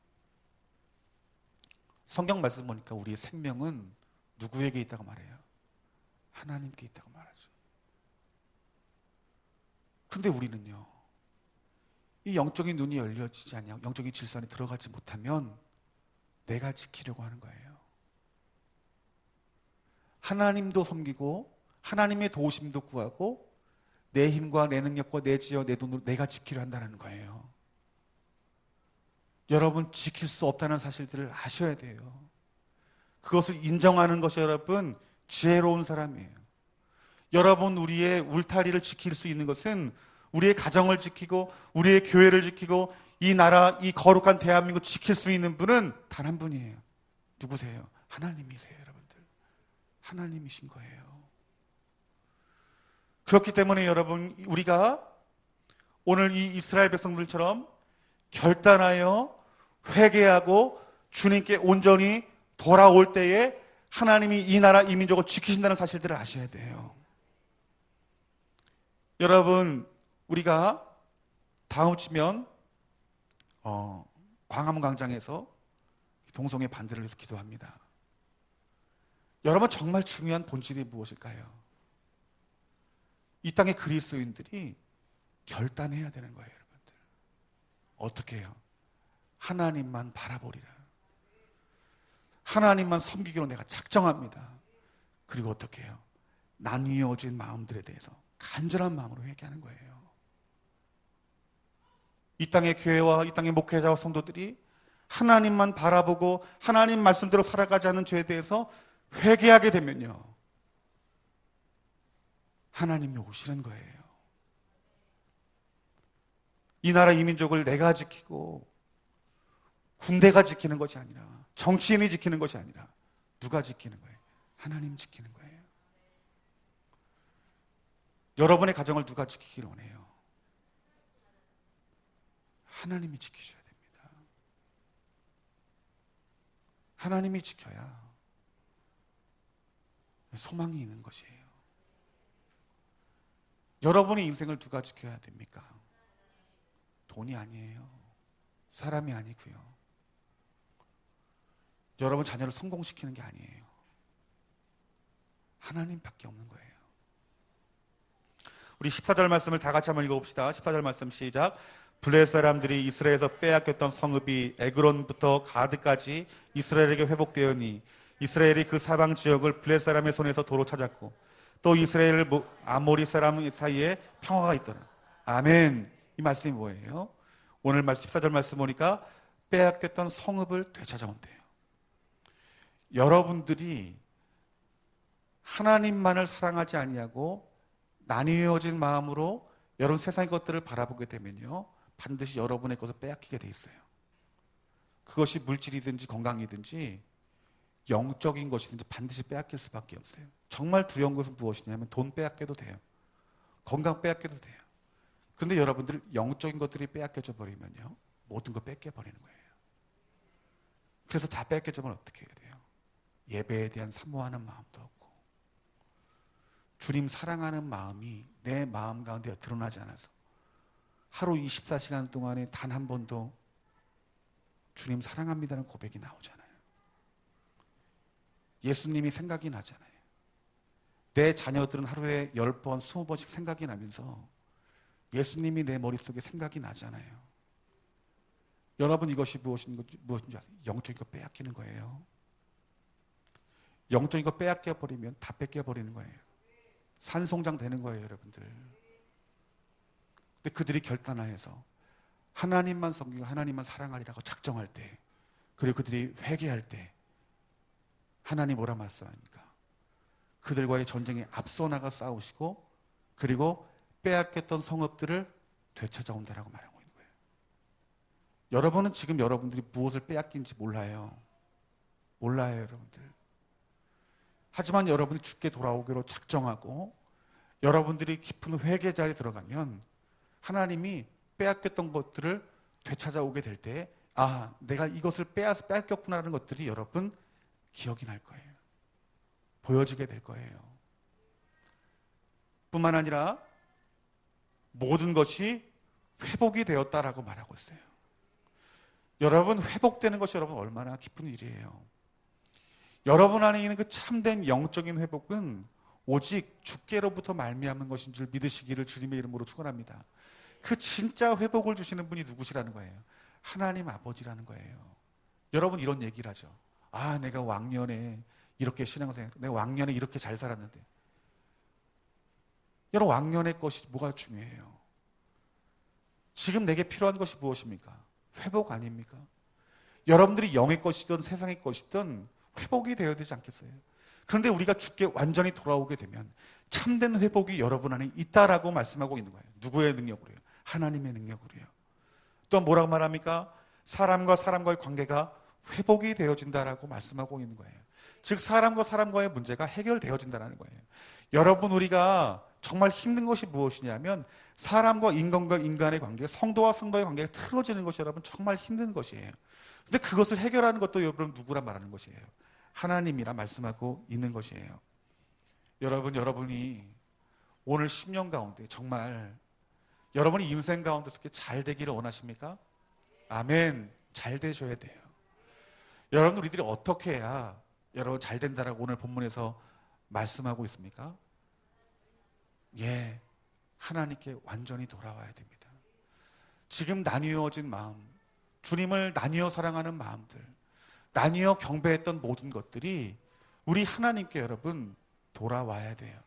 성경 말씀 보니까 우리의 생명은 누구에게 있다고 말해요? 하나님께 있다고 말하죠. 근데 우리는요, 이 영적인 눈이 열려지지 않냐, 영적인 질서에 들어가지 못하면 내가 지키려고 하는 거예요. 하나님도 섬기고 하나님의 도우심도 구하고 내 힘과 내 능력과 내 지혜와 내 돈으로 내가 지키려 한다는 거예요. 여러분, 지킬 수 없다는 사실들을 아셔야 돼요. 그것을 인정하는 것이 여러분 지혜로운 사람이에요. 여러분, 우리의 울타리를 지킬 수 있는 것은 우리의 가정을 지키고 우리의 교회를 지키고 이 나라, 이 거룩한 대한민국 지킬 수 있는 분은 단 한 분이에요. 누구세요? 하나님이세요, 여러분들. 하나님이신 거예요. 그렇기 때문에 여러분, 우리가 오늘 이 이스라엘 백성들처럼 결단하여 회개하고 주님께 온전히 돌아올 때에 하나님이 이 나라, 이 민족을 지키신다는 사실들을 아셔야 돼요. 여러분, 우리가 다음 주면 광화문 광장에서 동성애 반대를 위해서 기도합니다. 여러분, 정말 중요한 본질이 무엇일까요? 이 땅의 그리스도인들이 결단해야 되는 거예요, 여러분들. 어떻게 해요? 하나님만 바라보리라. 하나님만 섬기기로 내가 작정합니다. 그리고 어떻게 해요? 나뉘어진 마음들에 대해서 간절한 마음으로 회개하는 거예요. 이 땅의 교회와 이 땅의 목회자와 성도들이 하나님만 바라보고 하나님 말씀대로 살아가지 않는 죄에 대해서 회개하게 되면요, 하나님이 오시는 거예요. 이 나라 이 민족을 내가 지키고 군대가 지키는 것이 아니라, 정치인이 지키는 것이 아니라 누가 지키는 거예요? 하나님 지키는 거예요. 여러분의 가정을 누가 지키기를 원해요? 하나님이 지키셔야 됩니다. 하나님이 지켜야 소망이 있는 것이에요. 여러분의 인생을 누가 지켜야 됩니까? 돈이 아니에요. 사람이 아니고요. 여러분 자녀를 성공시키는 게 아니에요. 하나님밖에 없는 거예요. 우리 14절 말씀을 다 같이 한번 읽어봅시다. 14절 말씀 시작. 블레셋 사람들이 이스라엘에서 빼앗겼던 성읍이 에그론부터 가드까지 이스라엘에게 회복되었니 이스라엘이 그 사방 지역을 블레셋 사람의 손에서 도로 찾았고 또 이스라엘 아모리 사람 사이에 평화가 있더라. 아멘. 이 말씀이 뭐예요? 오늘 14절 말씀 보니까 빼앗겼던 성읍을 되찾아온대요. 여러분들이 하나님만을 사랑하지 아니하고 나뉘어진 마음으로 여러분 세상의 것들을 바라보게 되면요, 반드시 여러분의 것을 빼앗기게 돼 있어요. 그것이 물질이든지 건강이든지 영적인 것이든지 반드시 빼앗길 수밖에 없어요. 정말 두려운 것은 무엇이냐면 돈 빼앗겨도 돼요. 건강 빼앗겨도 돼요. 그런데 여러분들 영적인 것들이 빼앗겨져 버리면요, 모든 거 뺏겨 버리는 거예요. 그래서 다 뺏겨지면 어떻게 해야 돼요? 예배에 대한 사모하는 마음도 없고 주님 사랑하는 마음이 내 마음 가운데 드러나지 않아서 하루 24시간 동안에 단 한 번도 주님 사랑합니다는 고백이 나오잖아요. 예수님이 생각이 나잖아요. 내 자녀들은 하루에 10번, 20번씩 생각이 나면서 예수님이 내 머릿속에 생각이 나잖아요. 여러분 이것이 무엇인지 아세요? 영적인 거 빼앗기는 거예요. 영적인 거 빼앗겨 버리면 다 뺏겨 버리는 거예요. 산송장 되는 거예요, 여러분들. 근데 그들이 결단하여서 하나님만 섬기고 하나님만 사랑하리라고 작정할 때, 그리고 그들이 회개할 때 하나님 뭐라 말씀합니까? 그들과의 전쟁에 앞서 나가 싸우시고 그리고 빼앗겼던 성읍들을 되찾아온다라고 말하고 있는 거예요. 여러분은 지금 여러분들이 무엇을 빼앗긴지 몰라요. 몰라요, 여러분들. 하지만 여러분이 주께 돌아오기로 작정하고 여러분들이 깊은 회개 자리에 들어가면 하나님이 빼앗겼던 것들을 되찾아오게 될 때, 아, 내가 이것을 빼앗겼구나라는 것들이 여러분 기억이 날 거예요. 보여지게 될 거예요. 뿐만 아니라 모든 것이 회복이 되었다라고 말하고 있어요. 여러분, 회복되는 것이 여러분 얼마나 기쁜 일이에요. 여러분 안에 있는 그 참된 영적인 회복은 오직 주께로부터 말미암은 것인 줄 믿으시기를 주님의 이름으로 축원합니다. 그 진짜 회복을 주시는 분이 누구시라는 거예요? 하나님 아버지라는 거예요. 여러분 이런 얘기를 하죠. 아, 내가 왕년에 이렇게 신앙생활, 내가 왕년에 이렇게 잘 살았는데. 여러분 왕년의 것이 뭐가 중요해요? 지금 내게 필요한 것이 무엇입니까? 회복 아닙니까? 여러분들이 영의 것이든 세상의 것이든 회복이 되어야 되지 않겠어요? 그런데 우리가 주께 완전히 돌아오게 되면 참된 회복이 여러분 안에 있다라고 말씀하고 있는 거예요. 누구의 능력으로요? 하나님의 능력으로요. 또 뭐라고 말합니까? 사람과 사람과의 관계가 회복이 되어진다라고 말씀하고 있는 거예요. 즉 사람과 사람과의 문제가 해결되어진다는 거예요. 여러분 우리가 정말 힘든 것이 무엇이냐면 사람과 인간과 인간의 관계, 성도와 성도의 관계가 틀어지는 것이 여러분 정말 힘든 것이에요. 근데 그것을 해결하는 것도 여러분 누구라 말하는 것이에요? 하나님이라 말씀하고 있는 것이에요. 여러분이 오늘 10년 가운데 정말 여러분이 인생 가운데 어떻게 잘 되기를 원하십니까? 아멘. 잘 되셔야 돼요. 여러분 우리들이 어떻게 해야 여러분 잘 된다라고 오늘 본문에서 말씀하고 있습니까? 예, 하나님께 완전히 돌아와야 됩니다. 지금 나뉘어진 마음, 주님을 나뉘어 사랑하는 마음들, 나뉘어 경배했던 모든 것들이 우리 하나님께 여러분 돌아와야 돼요.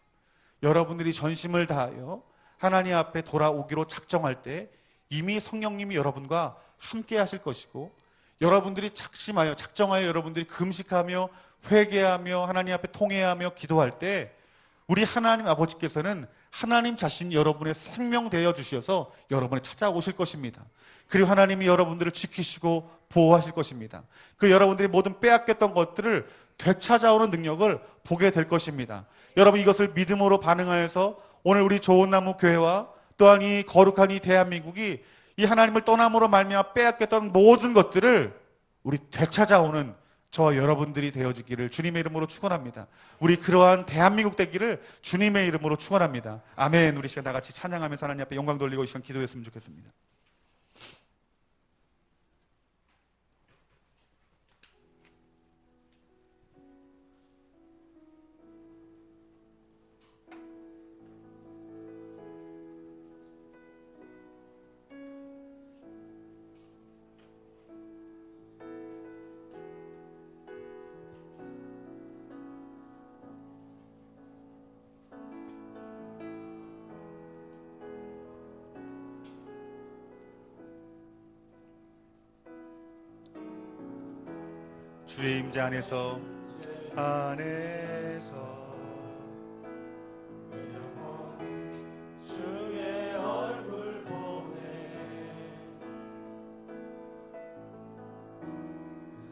여러분들이 전심을 다하여 하나님 앞에 돌아오기로 작정할 때 이미 성령님이 여러분과 함께 하실 것이고, 여러분들이 작정하여 여러분들이 금식하며 회개하며 하나님 앞에 통회하며 기도할 때 우리 하나님 아버지께서는 하나님 자신이 여러분의 생명 되어 주셔서 여러분을 찾아오실 것입니다. 그리고 하나님이 여러분들을 지키시고 보호하실 것입니다. 그 여러분들이 모든 빼앗겼던 것들을 되찾아오는 능력을 보게 될 것입니다. 여러분, 이것을 믿음으로 반응하여서 오늘 우리 좋은 나무 교회와 또한 이 거룩한 이 대한민국이 이 하나님을 떠남으로 말미암아 빼앗겼던 모든 것들을 우리 되찾아오는 저와 여러분들이 되어지기를 주님의 이름으로 축원합니다. 우리 그러한 대한민국 되기를 주님의 이름으로 축원합니다. 아멘. 우리 시간 다 같이 찬양하면서 하나님 앞에 영광 돌리고 이 시간 기도했으면 좋겠습니다. 주의 임재 안에서 주의 얼굴 보내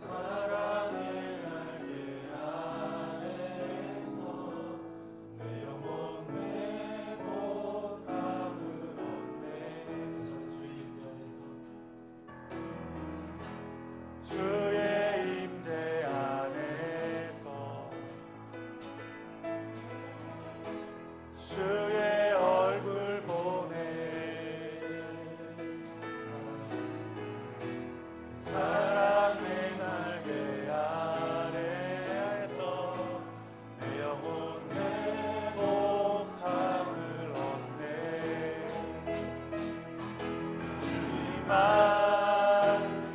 사랑의 날개 안에서 내 영혼 회복함을 얻네. 주의 주의 얼굴 보내 사랑의 날개 아래에서 내 영혼 회복함을 얻네. 주님만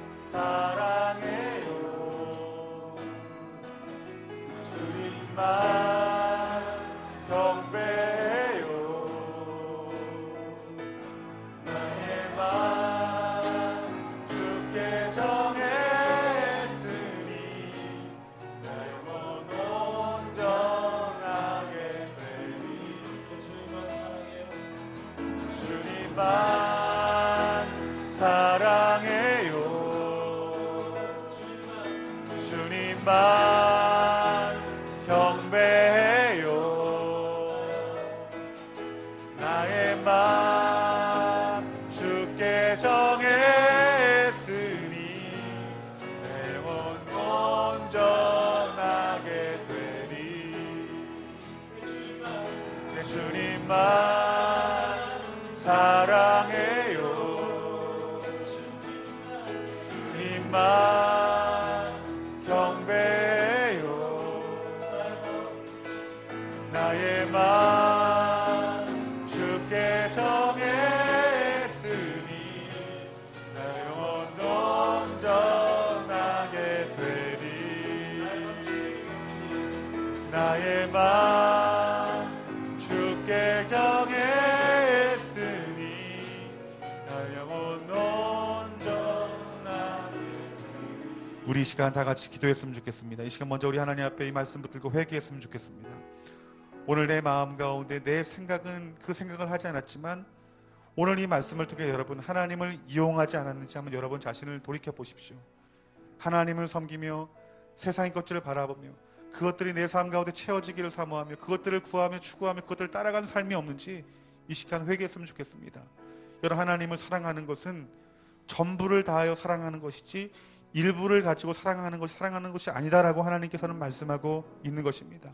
사랑해요. 주님만 경배해요. 나의 맘 주께 정했으니 나 영혼 온전하게 되리. 주님만 사랑해요. 주님만 경배해요. 나의 맘 주께 정했으니 내 영혼 온전하게 되리. 주님만 사랑해요. 주님만 경배해요. 나의 맘 주께 정했으니 나 영혼 온전하게 되리. 나의 맘 주께 정했으니 나 영혼 온전하게 되리. 우리 이 시간 다 같이 기도했으면 좋겠습니다. 이 시간 먼저 우리 하나님 앞에 이 말씀 붙들고 회개했으면 좋겠습니다. 오늘 내 마음 가운데 내 생각은 그 생각을 하지 않았지만 오늘 이 말씀을 통해 여러분 하나님을 이용하지 않았는지 한번 여러분 자신을 돌이켜 보십시오. 하나님을 섬기며 세상의 것들을 바라보며 그것들이 내 삶 가운데 채워지기를 사모하며 그것들을 구하며 추구하며 그것들을 따라간 삶이 없는지 이 시간 회개했으면 좋겠습니다. 여러분, 하나님을 사랑하는 것은 전부를 다하여 사랑하는 것이지 일부를 가지고 사랑하는 것이 아니다라고 하나님께서는 말씀하고 있는 것입니다.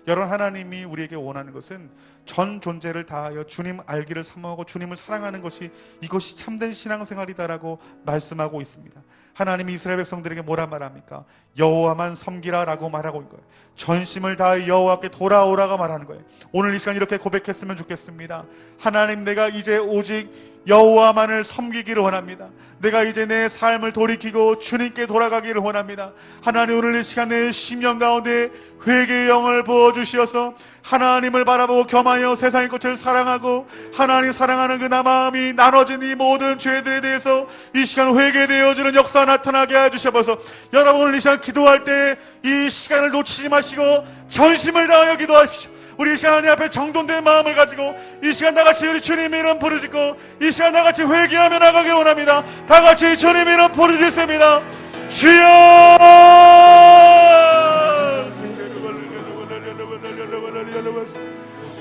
여러분, 하나님이 우리에게 원하는 것은 전 존재를 다하여 주님 알기를 사모하고 주님을 사랑하는 것이 이것이 참된 신앙생활이다라고 말씀하고 있습니다. 하나님이 이스라엘 백성들에게 뭐라 말합니까? 여호와만 섬기라라고 말하고 있는 거예요. 전심을 다하여 여호와께 돌아오라고 말하는 거예요. 오늘 이 시간 이렇게 고백했으면 좋겠습니다. 하나님, 내가 이제 오직 여호와만을 섬기기를 원합니다. 내가 이제 내 삶을 돌이키고 주님께 돌아가기를 원합니다. 하나님, 오늘 이 시간 내 심령 가운데 회개의 영을 부어주시어서 하나님을 바라보고 겸하여 세상의 것을 사랑하고 하나님 사랑하는 그 나 마음이 나눠진 이 모든 죄들에 대해서 이 시간 회개되어지는 역사 나타나게 해주셔서 여러분, 오늘 이 시간 기도할 때 이 시간을 놓치지 마시고 전심을 다하여 기도하십시오. 우리 이 시간 하나님 앞에 정돈된 마음을 가지고 이 시간 다같이 우리 주님의 이름 부르짖고 이 시간 다같이 회개하며 나가길 원합니다. 다같이 주님의 이름 부르짖습니다. 주여!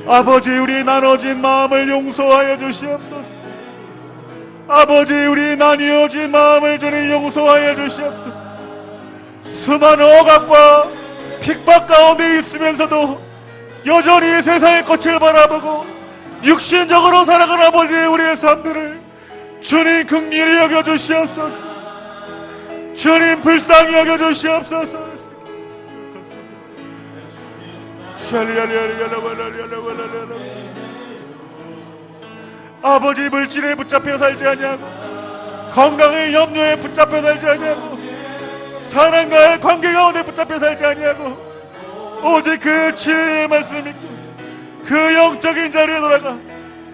아버지, 우리 나눠진 마음을 용서하여 주시옵소서. 아버지, 우리 나뉘어진 마음을 주님 용서하여 주시옵소서. 수많은 억압과 핍박 가운데 있으면서도 여전히 세상의 꽃을 바라보고 육신적으로 살아가는 아버지, 우리의 삶들을 주님 긍휼히 여겨주시옵소서. 주님 불쌍히 여겨주시옵소서. 아버지, 물질에 붙잡혀 살지 아니하고 건강의 염려에 붙잡혀 살지 아니하고 사람과의 관계 가운데 붙잡혀 살지 아니하고 오직 그 진리의 말씀을 믿고 그 영적인 자리에 돌아가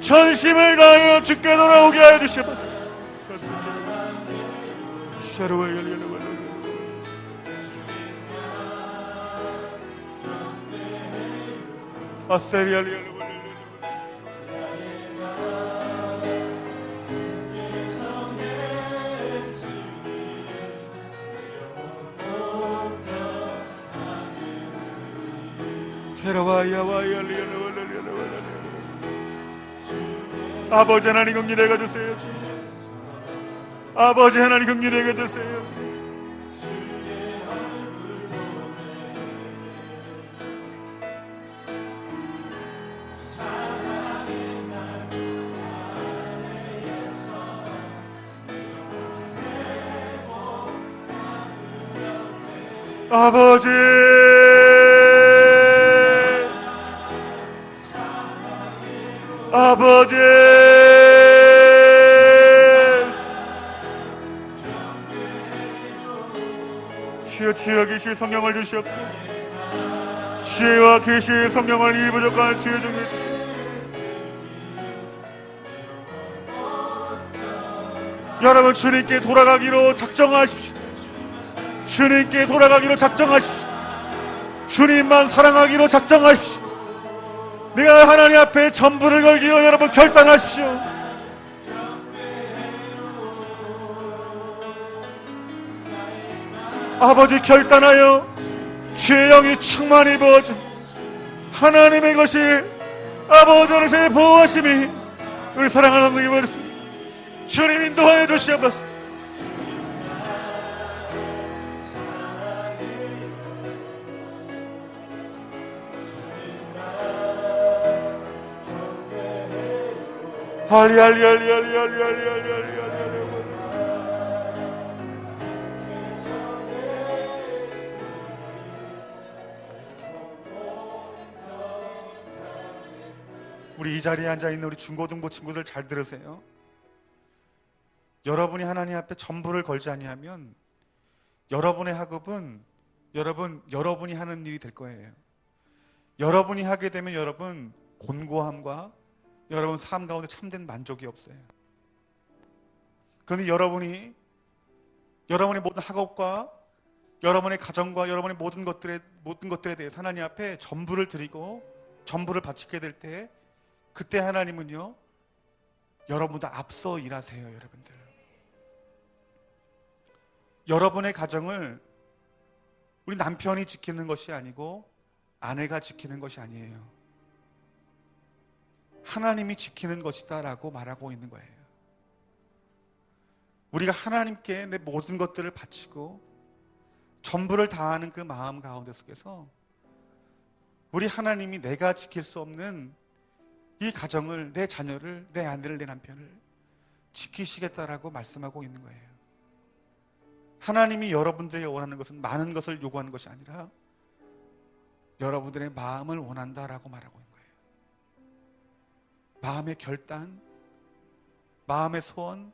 전심을 다하여 주께 돌아오게 하여 주시옵소서. 아버지 하나님 긍휼히 여겨주세요. 아버지 하나님 긍휼히 여겨주세요. 아버지, 아버지, 주여, 지혜와 계시의 성령을 주시옵고 지혜와 계시의 성령을 이 부족한 지혜 중에 여러분, 주님께 돌아가기로 작정하십시오. 주님께 돌아가기로 작정하십시오. 주님만 사랑하기로 작정하십시오. 내가 하나님 앞에 전부를 걸기로 여러분 결단하십시오. 아버지, 결단하여 주의 영이 충만히 부어져 하나님의 것이 아버지 어르신의 보호하심이 우리 사랑하는 분이 버렸습니다. 주님 인도하여 주시옵소서. 우리 이 자리에 앉아있는 우리 중고등부 친구들 잘 들으세요. 여러분이 하나님 앞에 전부를 걸지 아니하면 여러분의 학업은 여러분이 하는 일이 될 거예요. 여러분이 하게 되면 여러분 곤고함과 여러분 삶 가운데 참된 만족이 없어요. 그런데 여러분이 모든 학업과 여러분의 가정과 여러분의 모든 것들에 대해서 하나님 앞에 전부를 드리고 전부를 바치게 될 때 그때 하나님은요 여러분보다 앞서 일하세요. 여러분들, 여러분의 가정을 우리 남편이 지키는 것이 아니고 아내가 지키는 것이 아니에요. 하나님이 지키는 것이다 라고 말하고 있는 거예요. 우리가 하나님께 내 모든 것들을 바치고 전부를 다하는 그 마음 가운데 속에서 우리 하나님이 내가 지킬 수 없는 이 가정을, 내 자녀를, 내 아내를, 내 남편을 지키시겠다라고 말씀하고 있는 거예요. 하나님이 여러분들에게 원하는 것은 많은 것을 요구하는 것이 아니라 여러분들의 마음을 원한다라고 말하고 있는 거예요. 마음의 결단, 마음의 소원,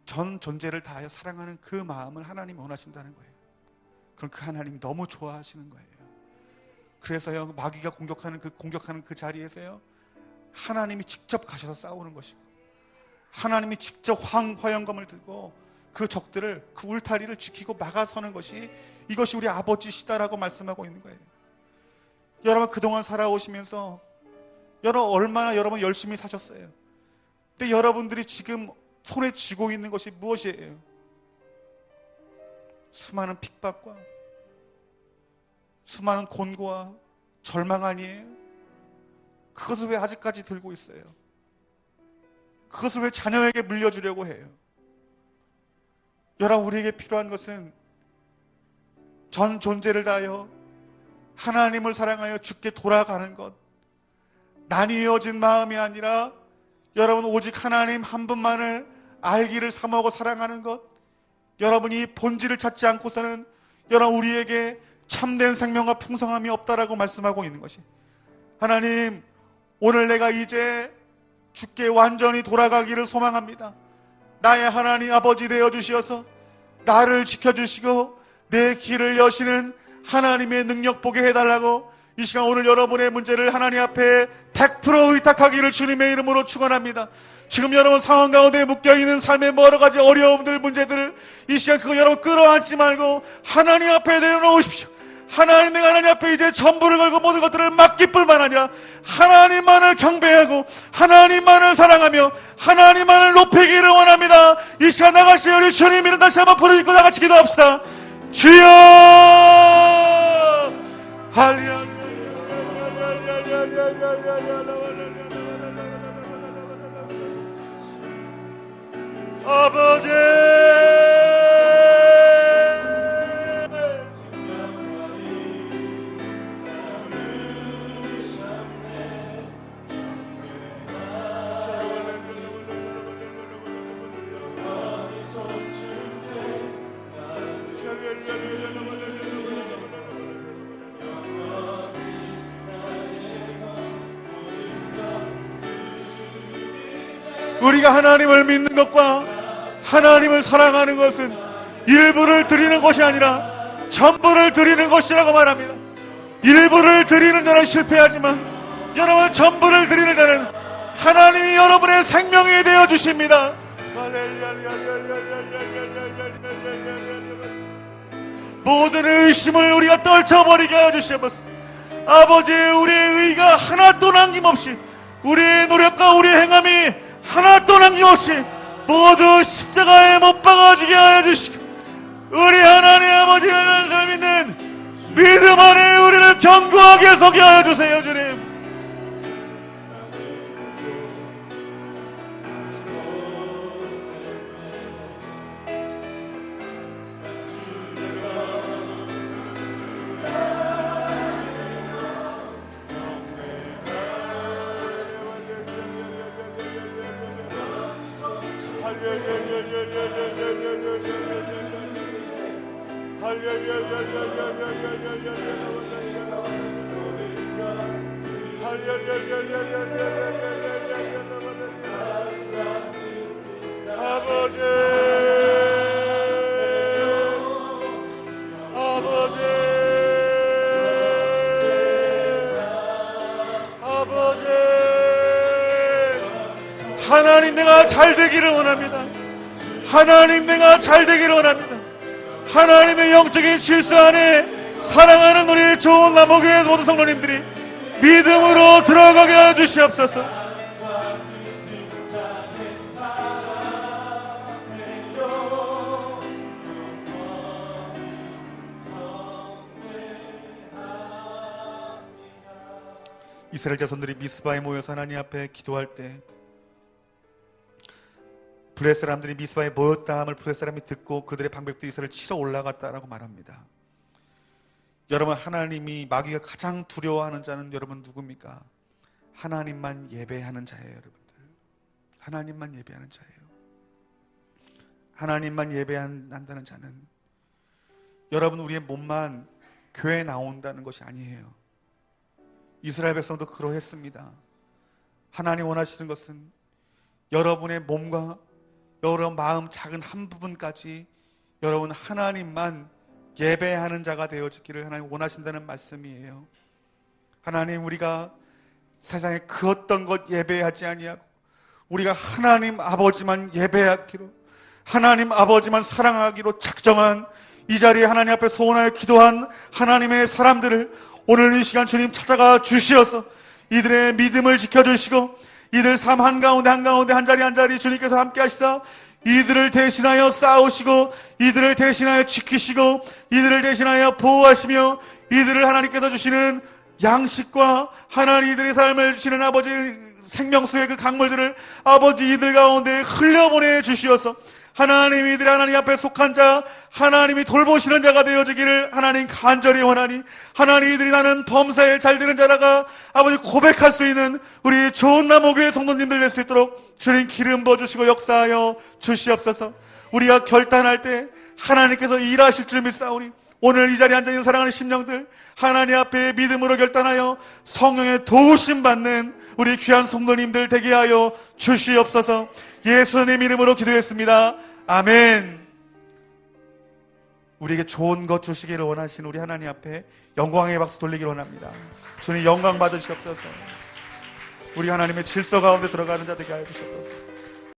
전 존재를 다하여 사랑하는 그 마음을 하나님이 원하신다는 거예요. 그럼 그 하나님이 너무 좋아하시는 거예요. 그래서요, 마귀가 공격하는 그 자리에서요, 하나님이 직접 가셔서 싸우는 것이고, 하나님이 직접 화영검을 들고 그 적들을, 그 울타리를 지키고 막아서는 것이, 이것이 우리 아버지시다라고 말씀하고 있는 거예요. 여러분 그동안 살아오시면서 여러분 얼마나 여러분 열심히 사셨어요. 근데 여러분들이 지금 손에 쥐고 있는 것이 무엇이에요? 수많은 핍박과 수많은 곤고와 절망 아니에요? 그것을 왜 아직까지 들고 있어요? 그것을 왜 자녀에게 물려주려고 해요? 여러분, 우리에게 필요한 것은 전 존재를 다하여 하나님을 사랑하여 주께 돌아가는 것, 나뉘어진 마음이 아니라 여러분 오직 하나님 한 분만을 알기를 사모하고 사랑하는 것, 여러분이 본질을 찾지 않고서는 여러분 우리에게 참된 생명과 풍성함이 없다라고 말씀하고 있는 것이, 하나님 오늘 내가 이제 주께 완전히 돌아가기를 소망합니다. 나의 하나님 아버지 되어 주시어서 나를 지켜주시고 내 길을 여시는 하나님의 능력 보게 해달라고 이 시간 오늘 여러분의 문제를 하나님 앞에 100% 의탁하기를 주님의 이름으로 축원합니다. 지금 여러분 상황 가운데 묶여있는 삶의 여러 가지 어려움들, 문제들을 이 시간 그거 여러분 끌어안지 말고 하나님 앞에 내려놓으십시오. 하나님, 내가 하나님 앞에 이제 전부를 걸고 모든 것들을 맡길 뿐만 아니라 하나님만을 경배하고 하나님만을 사랑하며 하나님만을 높이기를 원합니다. 이 시간 나가시 우리 주님 이름 다시 한번 부르짖고 나같이 기도합시다. 주여 할렐루야. 아버지 우리가 하나님을 믿는 것과 하나님을 사랑하는 것은 일부를 드리는 것이 아니라 전부를 드리는 것이라고 말합니다. 일부를 드리는 자는 실패하지만 여러분 전부를 드리는 자는 하나님이 여러분의 생명이 되어 주십니다. 모든 의심을 우리가 떨쳐버리게 하여 주시옵소서. 아버지, 우리의 의가 하나도 남김없이, 우리의 노력과 우리의 행함이 하나도 남김없이 모두 십자가에 못 박아주게 하여 주시고, 우리 하나님 아버지 하나님을 믿는 믿음 안에 우리를 견고하게 서게 하여 주세요. 주님, 아버지, 아버지, 아버지, 하나님 내가 잘 되기를 원합니다. 하나님 내가 잘 되기를 원합니다. 하나님의 영적인 질서 안에 사랑하는 우리 좋은 남목의 모든 성도님들이 믿음으로 들어가게 하여 주시옵소서. 이스라엘 자손들이 미스바에 모여서 하나님 앞에 기도할 때 블레셋 사람들이 미스바에 모였다 함을 블레셋 사람이 듣고 그들의 방백도 이스라엘을 치러 올라갔다라고 말합니다. 여러분, 하나님이 마귀가 가장 두려워하는 자는 여러분 누굽니까? 하나님만 예배하는 자예요. 여러분들, 하나님만 예배하는 자예요. 하나님만 예배한다는 자는 여러분 우리의 몸만 교회에 나온다는 것이 아니에요. 이스라엘 백성도 그러했습니다. 하나님 원하시는 것은 여러분의 몸과 여러분 마음 작은 한 부분까지 여러분 하나님만 예배하는 자가 되어지기를 하나님 원하신다는 말씀이에요. 하나님, 우리가 세상에 그 어떤 것 예배하지 아니하고 우리가 하나님 아버지만 예배하기로, 하나님 아버지만 사랑하기로 작정한 이 자리에 하나님 앞에 소원하여 기도한 하나님의 사람들을 오늘 이 시간 주님 찾아가 주시어서 이들의 믿음을 지켜주시고 이들 삶 한가운데 한 자리 한 자리 주님께서 함께 하시사 이들을 대신하여 싸우시고 이들을 대신하여 지키시고 이들을 대신하여 보호하시며 이들을 하나님께서 주시는 양식과 하나님 이들의 삶을 주시는 아버지 생명수의 그 강물들을 아버지 이들 가운데 흘려보내 주시어서 하나님 이들이 하나님 앞에 속한 자 하나님이 돌보시는 자가 되어지기를 하나님 간절히 원하니 하나님 이들이 나는 범사에 잘되는 자라가 아버지 고백할 수 있는 우리 좋은 나무교회 성도님들 될 수 있도록 주님 기름 부어주시고 역사하여 주시옵소서. 우리가 결단할 때 하나님께서 일하실 줄 믿사오니 오늘 이 자리에 앉아있는 사랑하는 심령들 하나님 앞에 믿음으로 결단하여 성령의 도우심 받는 우리 귀한 성도님들 되게 하여 주시옵소서. 예수님 이름으로 기도했습니다. 아멘. 우리에게 좋은 것 주시기를 원하시는 우리 하나님 앞에 영광의 박수 돌리기를 원합니다. 주님 영광 받으시옵소서. 우리 하나님의 질서 가운데 들어가는 자 되게 하여 주시옵소서.